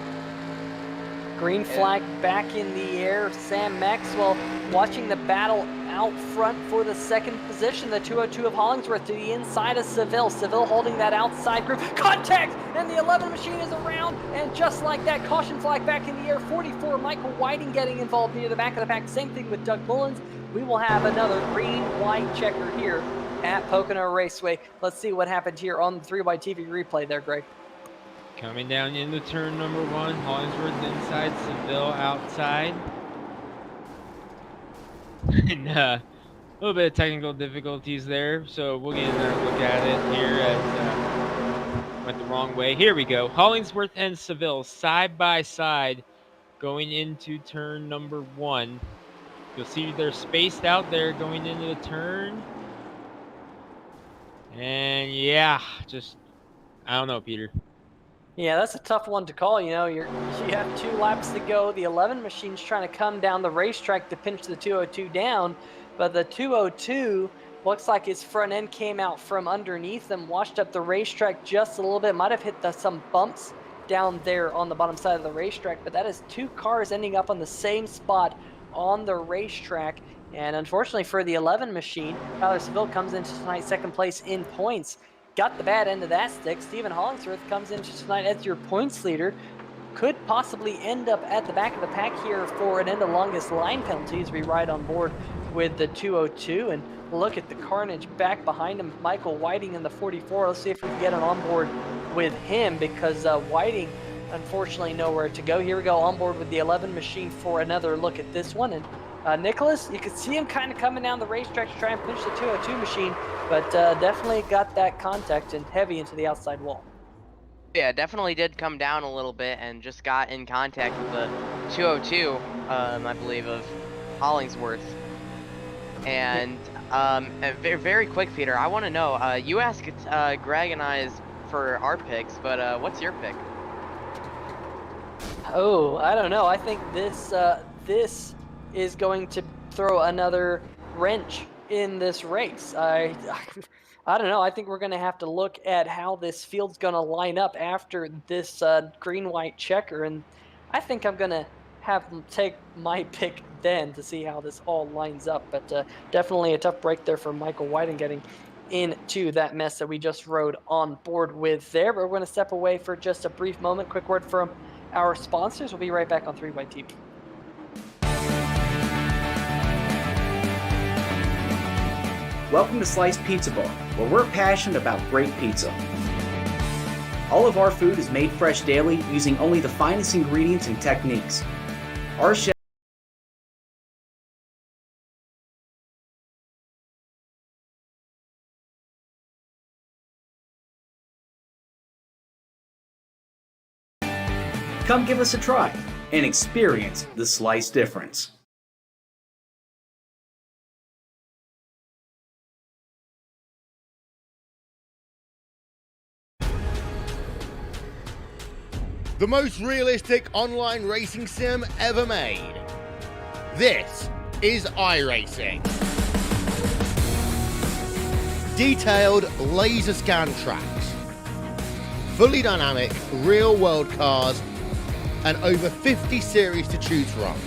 Green flag back in the air. Sam Maxwell watching the battle out front for the 2nd position. The 202 of Hollingsworth to the inside of Seville. Seville holding that outside group. Contact! And the 11 machine is around. And just like that, caution flag back in the air. 44, Michael Whiting getting involved near the back of the pack. Same thing with Doug Mullins. We will have another green-white checker here at Pocono Raceway. Let's see what happened here on the 3Y TV replay there, Greg. Coming down into turn number 1, Hollingsworth inside, Seville outside. And a little bit of technical difficulties there, so we'll get another look at it here as went the wrong way. Here we go. Hollingsworth and Seville side by side going into turn number 1. You'll see they're spaced out there going into the turn. And yeah, just, I don't know, Peter. Yeah, that's a tough one to call. You have 2 laps to go. The 11 machine's trying to come down the racetrack to pinch the 202 down, but the 202 looks like his front end came out from underneath him, washed up the racetrack just a little bit. Might have hit some bumps down there on the bottom side of the racetrack, but that is 2 cars ending up on the same spot on the racetrack. And unfortunately for the 11 machine, Tyler Seville comes into tonight's second place in points. Got the bad end of that stick. Stephen Hollingsworth comes into tonight as your points leader. Could possibly end up at the back of the pack here for an end of longest line penalty as we ride on board with the 202. And look at the carnage back behind him. Michael Whiting in the 44. Let's see if we can get an onboard with him, because Whiting, unfortunately, nowhere to go. Here we go, on board with the 11 machine for another look at this one. And Nicholas, you can see him kind of coming down the racetrack to try and pinch the 202 machine, but definitely got that contact and heavy into the outside wall. Yeah, definitely did come down a little bit and just got in contact with the 202, I believe, of Hollingsworth. And very, very quick, Peter, I want to know, you asked Greg and I for our picks, but what's your pick? Oh, I don't know. I think this is going to throw another wrench in this race. I don't know. I think we're going to have to look at how this field's going to line up after this green-white checker, and I think I'm going to have them take my pick then to see how this all lines up. But definitely a tough break there for Michael Whiting getting into that mess that we just rode on board with there. But we're going to step away for just a brief moment. Quick word from our sponsors. We'll be right back on 3 White TV. Welcome to Sliced Pizza Bar, where we're passionate about great pizza. All of our food is made fresh daily using only the finest ingredients and techniques. Our chefs come give us a try and experience the slice difference. The most realistic online racing sim ever made. This is iRacing. Detailed laser scan tracks, fully dynamic real world cars, and over 50 series to choose from.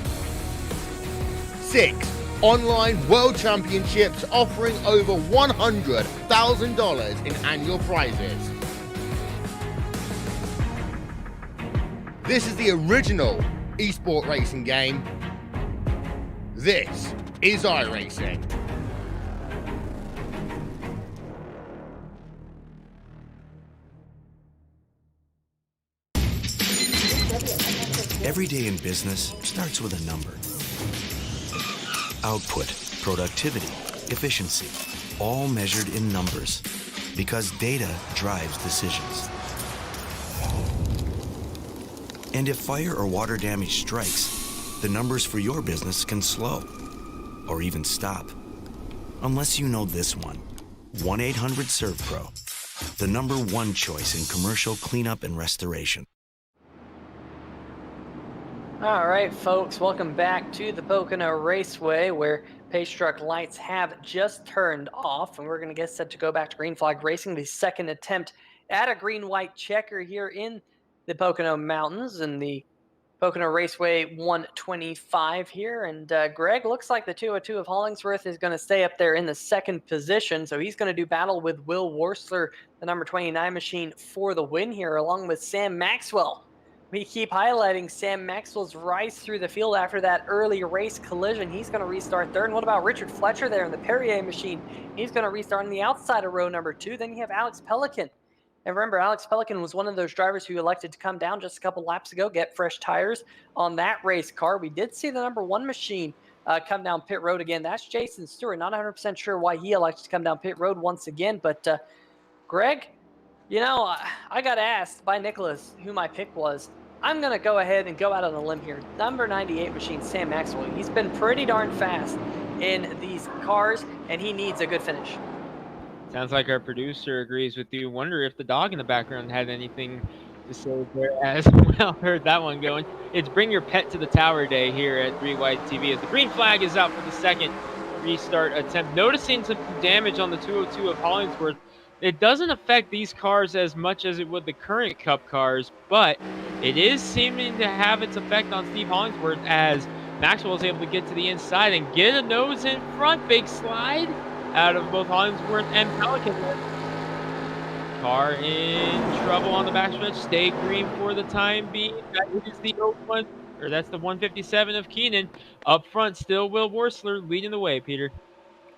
6 online world championships offering over $100,000 in annual prizes. This is the original esport racing game. This is iRacing. Every day in business starts with a number. Output, productivity, efficiency, all measured in numbers, because data drives decisions. And if fire or water damage strikes, the numbers for your business can slow or even stop. Unless you know this one, 1-800-SERVPRO, the #1 choice in commercial cleanup and restoration. All right, folks, welcome back to the Pocono Raceway, where pace truck lights have just turned off, and we're going to get set to go back to green flag racing, the second attempt at a green-white checker here in the Pocono Mountains and the Pocono Raceway 125 here. And Greg, looks like the 202 of Hollingsworth is going to stay up there in the second position, so he's going to do battle with Will Worsler, the number 29 machine, for the win here, along with Sam Maxwell. We keep highlighting Sam Maxwell's rise through the field after that early race collision. He's going to restart third. And what about Richard Fletcher there in the Perrier machine? He's going to restart on the outside of row number 2. Then you have Alex Pelican. And remember, Alex Pelican was one of those drivers who elected to come down just a couple laps ago, get fresh tires on that race car. We did see the number 1 machine come down pit road again. That's Jason Stewart. Not 100% sure why he elected to come down pit road once again. But Greg, you know, I got asked by Nicholas who my pick was. I'm going to go ahead and go out on a limb here. Number 98 machine, Sam Maxwell, he's been pretty darn fast in these cars, and he needs a good finish. Sounds like our producer agrees with you. Wonder if the dog in the background had anything to say there as well. Heard that one going. It's Bring Your Pet to the Tower Day here at 3 Wide TV as the green flag is out for the second restart attempt. Noticing some damage on the 202 of Hollingsworth. It doesn't affect these cars as much as it would the current Cup cars, but it is seeming to have its effect on Steve Hollingsworth as Maxwell is able to get to the inside and get a nose in front. Big slide out of both Hollingsworth and Pelican. Car in trouble on the backstretch. Stay green for the time being. That is the 01, or that's the 157 of Keenan. Up front, still Will Worsler leading the way, Peter.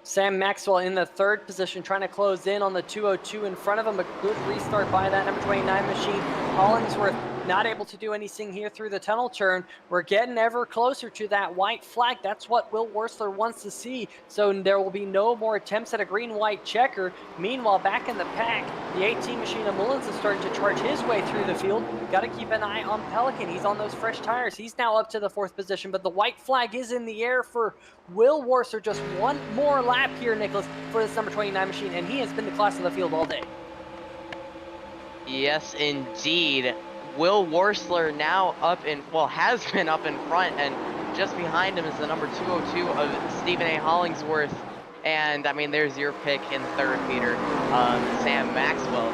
Sam Maxwell in the third position, trying to close in on the 202 in front of him. A good restart by that number 29 machine. Hollingsworth not able to do anything here through the tunnel turn. We're getting ever closer to that white flag. That's what Will Worsler wants to see. So there will be no more attempts at a green-white checker. Meanwhile, back in the pack, the 18 machine of Mullins is starting to charge his way through the field. Got to keep an eye on Pelican. He's on those fresh tires. He's now up to the fourth position, but the white flag is in the air for Will Worsler. Just one more lap here, Nicholas, for this number 29 machine, and he has been the class of the field all day. Yes, indeed. Will Worsler now has been up in front, and just behind him is the number 202 of Stephen A. Hollingsworth. And, I mean, there's your pick in third, Peter, Sam Maxwell.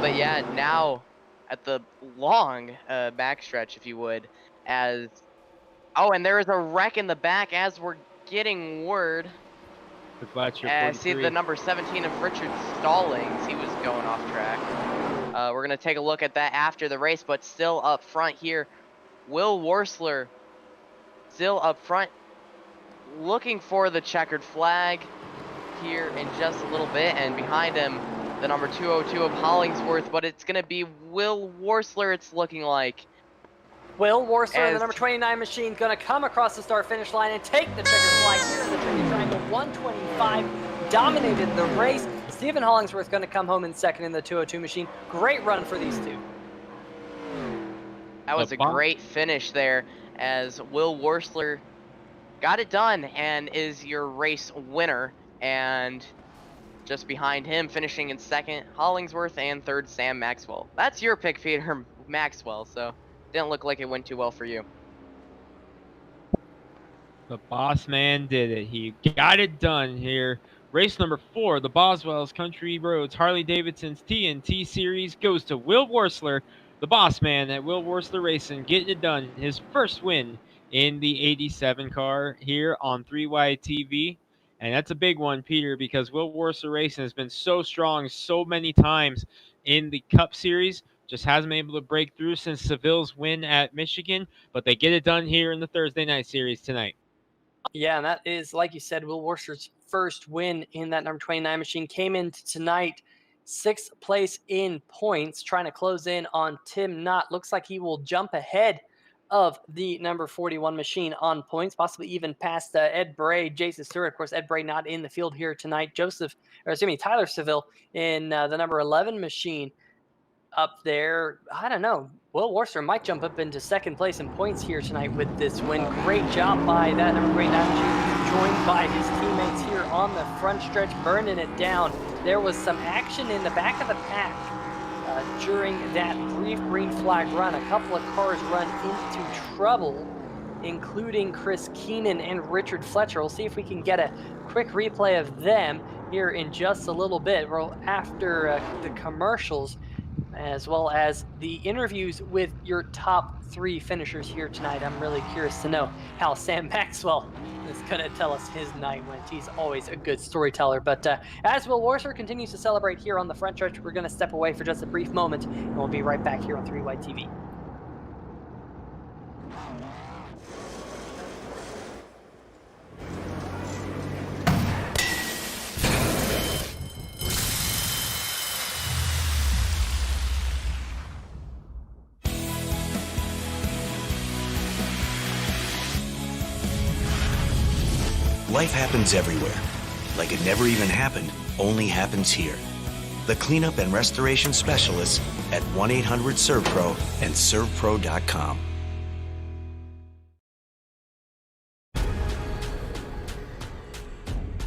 But, yeah, now at the long backstretch, if you would, as... Oh, and there is a wreck in the back as we're getting word. See the number 17 of Richard Stallings. He was going off track. We're going to take a look at that after the race, but still up front here. Will Worsler still up front, looking for the checkered flag here in just a little bit. And behind him, the number 202 of Hollingsworth, but it's going to be Will Worsler, it's looking like. Will Worsler, the number 29 machine, going to come across the start-finish line and take the checkered flag here in the Tricky Triangle. 125 dominated the race. Stephen Hollingsworth going to come home in second in the 202 machine. Great run for these two. That was a great finish there as Will Worsler got it done and is your race winner. And just behind him, finishing in second, Hollingsworth, and third, Sam Maxwell. That's your pick, Peter Maxwell, so didn't look like it went too well for you. The boss man did it. He got it done here. Race number 4, the Boswell's Country Roads Harley Davidson's T.N.T series goes to Will Worsler, the boss man at Will Worsler Racing, getting it done. His first win in the 87 car here on 3 Wide TV. And that's a big one, Peter, because Will Worsler Racing has been so strong so many times in the Cup Series. Just hasn't been able to break through since Seville's win at Michigan. But they get it done here in the Thursday night series tonight. Yeah, and that is, like you said, Will Worsler's first win in that number 29 machine. Came into tonight 6th place in points, trying to close in on T.N.T. Looks like he will jump ahead of the number 41 machine on points, possibly even past Ed Bray, Jason Stewart. Of course, Ed Bray not in the field here tonight. Tyler Seville in the number 11 machine up there. I don't know. Will Worsler might jump up into second place in points here tonight with this win. Great job by that number 29 machine, joined by his teammates here on the front stretch, burning it down. There was some action in the back of the pack during that brief green flag run. A couple of cars run into trouble, including Chris Keenan and Richard Fletcher. We'll see if we can get a quick replay of them here in just a little bit. After the commercials, as well as the interviews with your top 3 finishers here tonight. I'm really curious to know how Sam Maxwell is going to tell us his night went. He's always a good storyteller. But as Will Worsler continues to celebrate here on the front stretch, we're going to step away for just a brief moment, and we'll be right back here on 3 Wide TV. Life happens everywhere. Like it never even happened, only happens here. the cleanup and restoration specialists at 1-800-SERVPRO and servpro.com.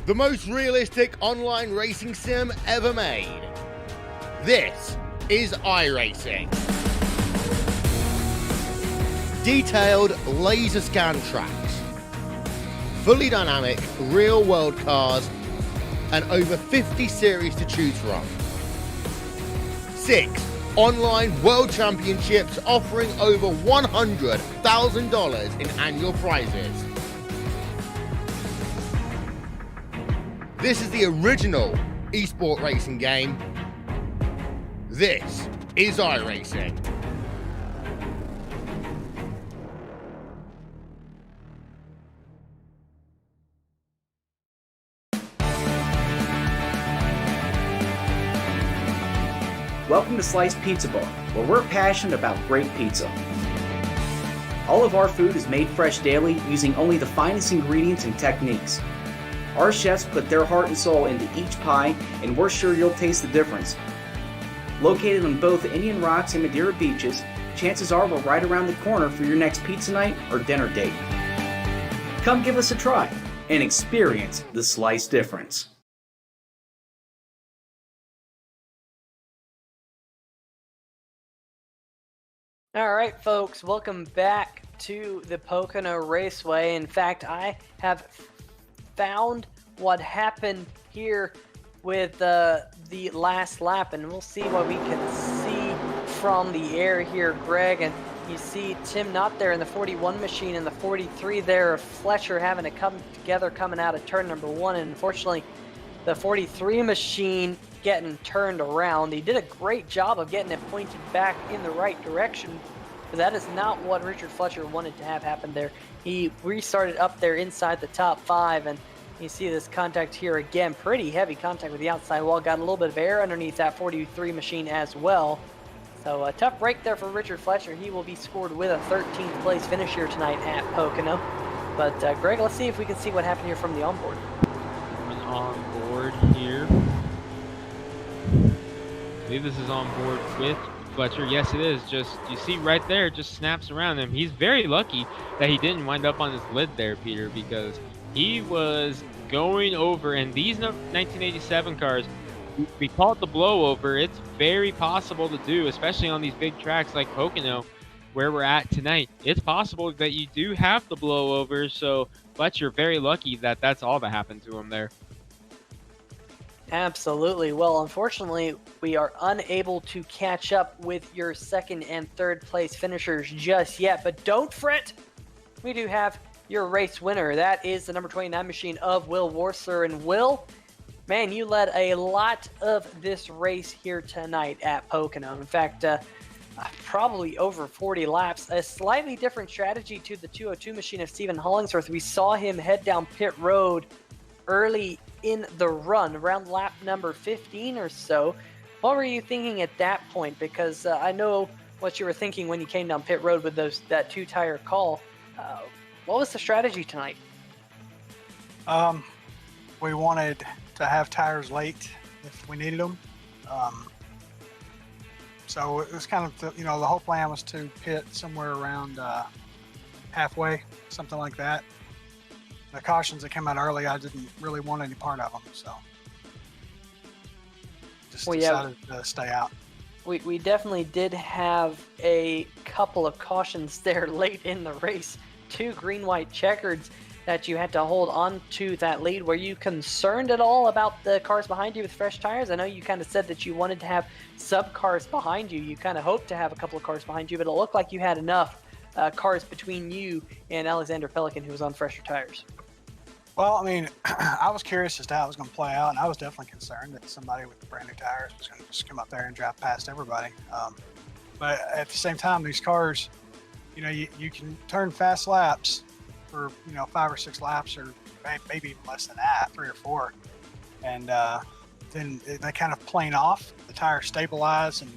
The most realistic online racing sim ever made. This is iRacing. Detailed laser scan tracks, fully dynamic real world cars, and over 50 series to choose from. 6 online world championships offering over $100,000 in annual prizes. This is the original esport racing game. This is iRacing. Welcome to Sliced Pizza Bar, where we're passionate about great pizza. All of our food is made fresh daily using only the finest ingredients and techniques. Our chefs put their heart and soul into each pie, and we're sure you'll taste the difference. Located on both Indian Rocks and Madeira beaches, chances are we're right around the corner for your next pizza night or dinner date. Come give us a try and experience the slice difference. All right, folks, welcome back to the Pocono Raceway. In fact, I have found what happened here with the last lap, and we'll see what we can see from the air here, Greg. And you see Tim not there in the 41 machine and the 43 there, Fletcher having to come together coming out of turn number 1, and unfortunately the 43 machine getting turned around. He did a great job of getting it pointed back in the right direction, but that is not what Richard Fletcher wanted to have happen there. He restarted up there inside the top 5, and you see this contact here again, pretty heavy contact with the outside wall. Got a little bit of air underneath that 43 machine as well. So a tough break there for Richard Fletcher. He will be scored with a 13th place finish here tonight at Pocono. But Greg, let's see if we can see what happened here from the onboard. Coming on board here. I believe this is on board with Fletcher. Yes, it is. Just, you see right there, just snaps around him. He's very lucky that he didn't wind up on his lid there, Peter, because he was going over, and these 1987 cars, we call it the blowover. It's very possible to do, especially on these big tracks like Pocono, where we're at tonight. It's possible that you do have the blowover, so Fletcher very lucky that that's all that happened to him there. Absolutely. Well, unfortunately, we are unable to catch up with your 2nd and 3rd place finishers just yet, but don't fret. We do have your race winner. That is the number 29 machine of Will Warser. And Will, man, you led a lot of this race here tonight at Pocono. In fact, probably over 40 laps. A slightly different strategy to the 202 machine of Stephen Hollingsworth. We saw him head down pit road early in the run, around lap number 15 or so. What were you thinking at that point? Because I know what you were thinking when you came down pit road with that 2-tire call. What was the strategy tonight? We wanted to have tires late if we needed them. So it was kind of, the whole plan was to pit somewhere around halfway, something like that. The cautions that came out early, I didn't really want any part of them, so just decided to stay out. We definitely did have a couple of cautions there late in the race. 2 green-white checkers that you had to hold on to that lead. Were you concerned at all about the cars behind you with fresh tires? I know you kind of said that you wanted to have sub-cars behind you. You kind of hoped to have a couple of cars behind you, but it looked like you had enough cars between you and Alexander Pelican, who was on fresher tires. Well, I mean, I was curious as to how it was going to play out, and I was definitely concerned that somebody with brand new tires was going to just come up there and drive past everybody. But at the same time, these cars, you can turn fast laps for 5 or 6 laps, or maybe even less than that, 3 or 4, and then they kind of plane off. The tires stabilize, and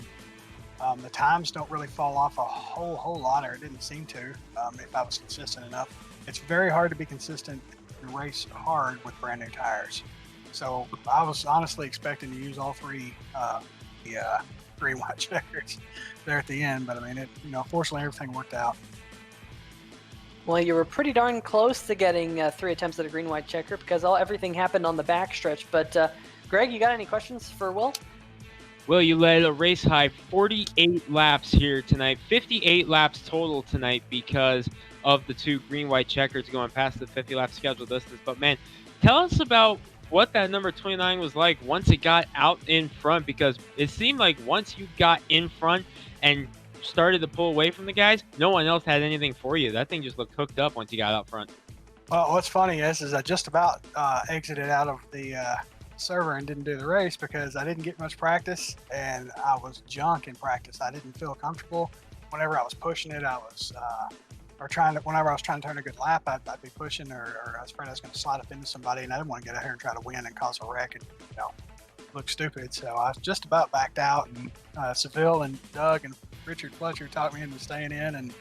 the times don't really fall off a whole lot, or it didn't seem to. If I was consistent enough, it's very hard to be consistent and race hard with brand new tires. So I was honestly expecting to use all three the green, white checkers there at the end, but I mean, fortunately everything worked out. Well, you were pretty darn close to getting 3 attempts at a green white checker because everything happened on the backstretch. But Greg, you got any questions for Will? Will, you led a race high 48 laps here tonight, 58 laps total tonight because of the 2 green white checkers going past the 50 lap schedule distance. But man, tell us about what that number 29 was like once it got out in front, because it seemed like once you got in front and started to pull away from the guys, no one else had anything for you. That thing just looked hooked up once you got out front. Well, what's funny is I just about exited out of the server and didn't do the race because I didn't get much practice and I was junk in practice. I didn't feel comfortable. Whenever I was pushing it, I was whenever I was trying to turn a good lap, I'd be pushing or I was afraid I was going to slide up into somebody, and I didn't want to get out here and try to win and cause a wreck and look stupid. So I was just about backed out, and Seville and Doug and Richard Fletcher talked me into staying in and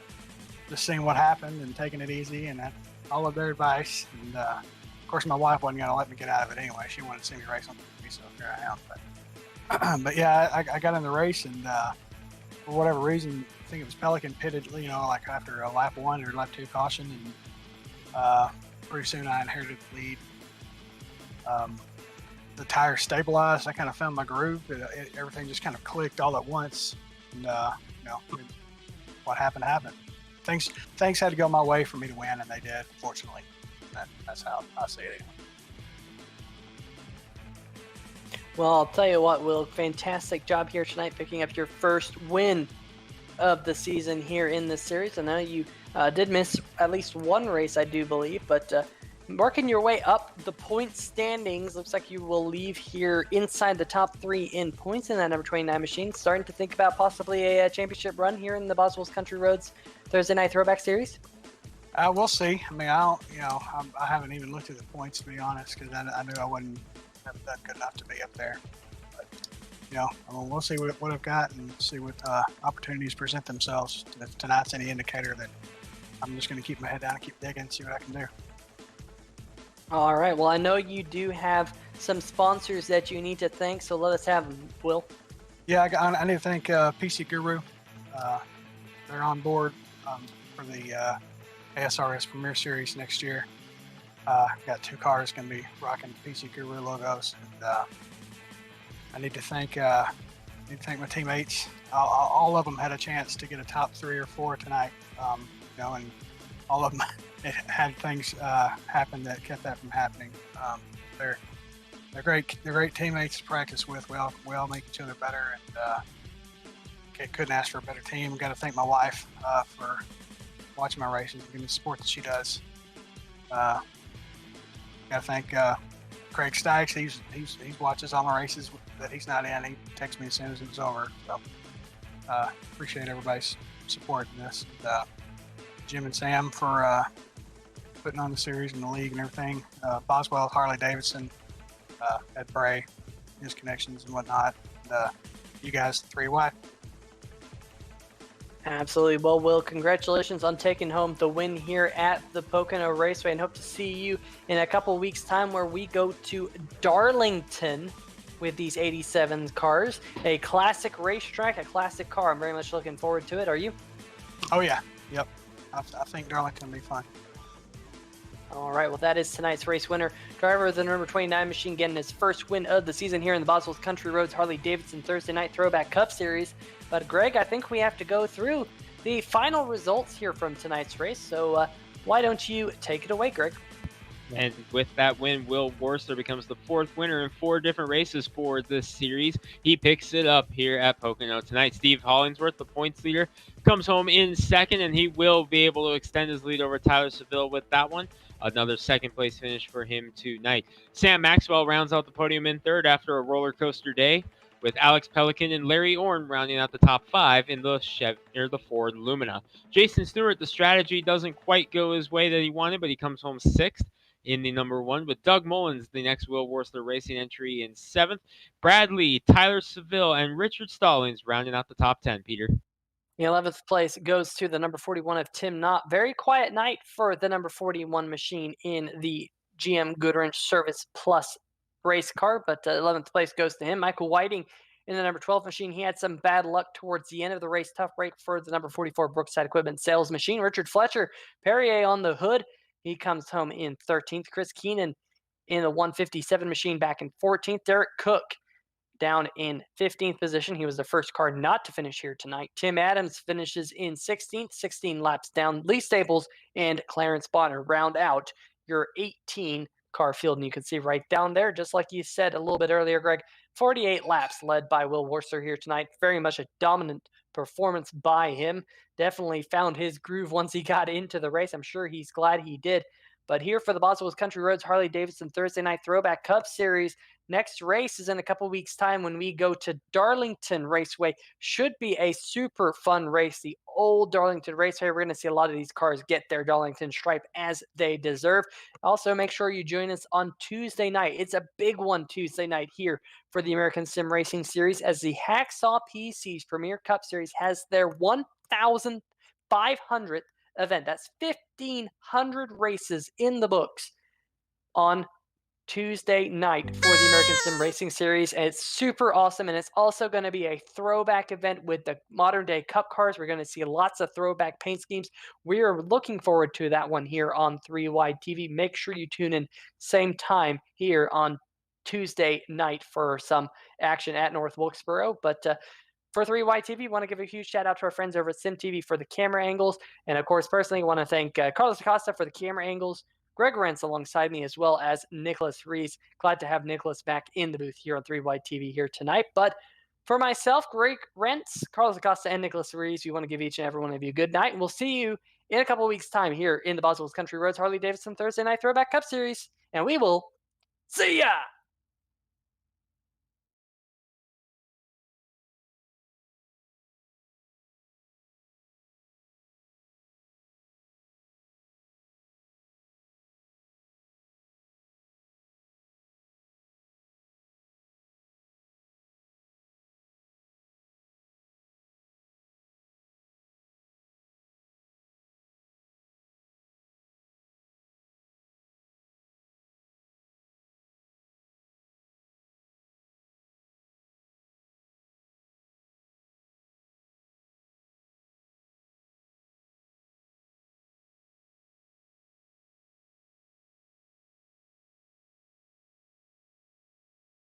just seeing what happened and taking it easy, and I followed their advice. And of course, my wife wasn't going to let me get out of it anyway. She wanted to see me race on TV, so here I am. But yeah, I got in the race, and for whatever reason, I think it was Pelican pitted, like after a lap 1 or lap 2 caution, and pretty soon I inherited the lead. The tire stabilized. I kind of found my groove. Everything just kind of clicked all at once, and what happened happened. Things had to go my way for me to win, and they did. Fortunately, that's how I see it. Well, I'll tell you what, Will, fantastic job here tonight picking up your first win of the season here in this series. I know you did miss at least one race, I do believe, but working your way up the point standings, looks like you will leave here inside the top 3 in points in that number 29 machine. Starting to think about possibly a championship run here in the Boswell's Country Roads Thursday Night Throwback Series. We'll see. I mean, I haven't even looked at the points, to be honest, because I knew I wasn't that good enough to be up there. But I mean, we'll see what I've got and see what opportunities present themselves. If tonight's any indicator, that I'm just going to keep my head down and keep digging and see what I can do. All right. Well, I know you do have some sponsors that you need to thank, so let us have them, Will. Yeah, I need to thank PC Guru. They're on board for the ASRS Premier Series next year. Got 2 cars going to be rocking PC Guru logos. And, I need to thank my teammates. All of them had a chance to get a top 3 or 4 tonight. And all of them had things happen that kept that from happening. They're great. They're great teammates to practice with. We all make each other better, and couldn't ask for a better team. Got to thank my wife for watching my races and giving me the support that she does. Got to thank Craig Stykes. He watches all my races that he's not in. He texts me as soon as it was over. So appreciate everybody's support in this. And, Jim and Sam for putting on the series and the league and everything. Boswell, Harley Davidson, Ed Bray, his connections and whatnot. And, you guys, 3Y. Absolutely. Well, Will, congratulations on taking home the win here at the Pocono Raceway, and hope to see you in a couple weeks' time where we go to Darlington with these 87 cars. A classic racetrack, a classic car. I'm very much looking forward to it. Are you? Oh, yeah. Yep. I think Darlington will be fun. All right, well, that is tonight's race winner. Driver of the number 29 machine getting his first win of the season here in the Boswell's Country Roads Harley Davidson Thursday Night Throwback Cup Series. But, Greg, I think we have to go through the final results here from tonight's race. So why don't you take it away, Greg? And with that win, Will Worcester becomes the 4th winner in 4 different races for this series. He picks it up here at Pocono tonight. Steve Hollingsworth, the points leader, comes home in 2nd, and he will be able to extend his lead over Tyler Seville with that one. Another 2nd place finish for him tonight. Sam Maxwell rounds out the podium in 3rd after a roller coaster day, with Alex Pelican and Larry Orn rounding out the top 5 in the Ford Lumina. Jason Stewart, the strategy doesn't quite go his way that he wanted, but he comes home 6th in the number 1, with Doug Mullins, the next Will Worcester Racing entry, in 7th. Bradley, Tyler Seville, and Richard Stallings rounding out the top 10, Peter. The 11th place goes to the number 41 of T.N.T. Very quiet night for the number 41 machine in the GM Goodwrench Service Plus race car, but 11th place goes to him. Michael Whiting in the number 12 machine. He had some bad luck towards the end of the race. Tough break for the number 44 Brookside Equipment sales machine. Richard Fletcher, Perrier on the hood. He comes home in 13th. Chris Keenan in the 157 machine back in 14th. Derek Cook down in 15th position. He was the first car not to finish here tonight. Tim Adams finishes in 16th, 16 laps down. Lee Staples and Clarence Bonner round out your 18 car field. And you can see right down there, just like you said a little bit earlier, Greg, 48 laps led by Will Worcester here tonight. Very much a dominant performance by him. Definitely found his groove once he got into the race. I'm sure he's glad he did. But here for the Boswell Country Roads Harley Davidson Thursday Night Throwback Cup Series, next race is in a couple weeks' time when we go to Darlington Raceway. Should be a super fun race. The old Darlington Raceway. We're going to see a lot of these cars get their Darlington stripe as they deserve. Also, make sure you join us on Tuesday night. It's a big one Tuesday night here for the American Sim Racing Series as the Hacksaw PC's Premier Cup Series has their 1,500th event. That's 1,500 races in the books on Tuesday night for the American Sim Racing Series. And it's super awesome. And it's also going to be a throwback event with the modern day cup cars. We're going to see lots of throwback paint schemes. We are looking forward to that one here on 3 Wide TV. Make sure you tune in same time here on Tuesday night for some action at North Wilkesboro. But for 3 Wide TV, want to give a huge shout out to our friends over at Sim TV for the camera angles. And of course, personally, want to thank Carlos Acosta for the camera angles, Greg Rentz alongside me, as well as Nicholas Rees. Glad to have Nicholas back in the booth here on 3 Wide TV here tonight. But for myself, Greg Rentz, Carlos Acosta, and Nicholas Rees, we want to give each and every one of you a good night. And we'll see you in a couple weeks' time here in the Boswell's Country Roads Harley Davidson Thursday Night Throwback Cup Series. And we will see ya!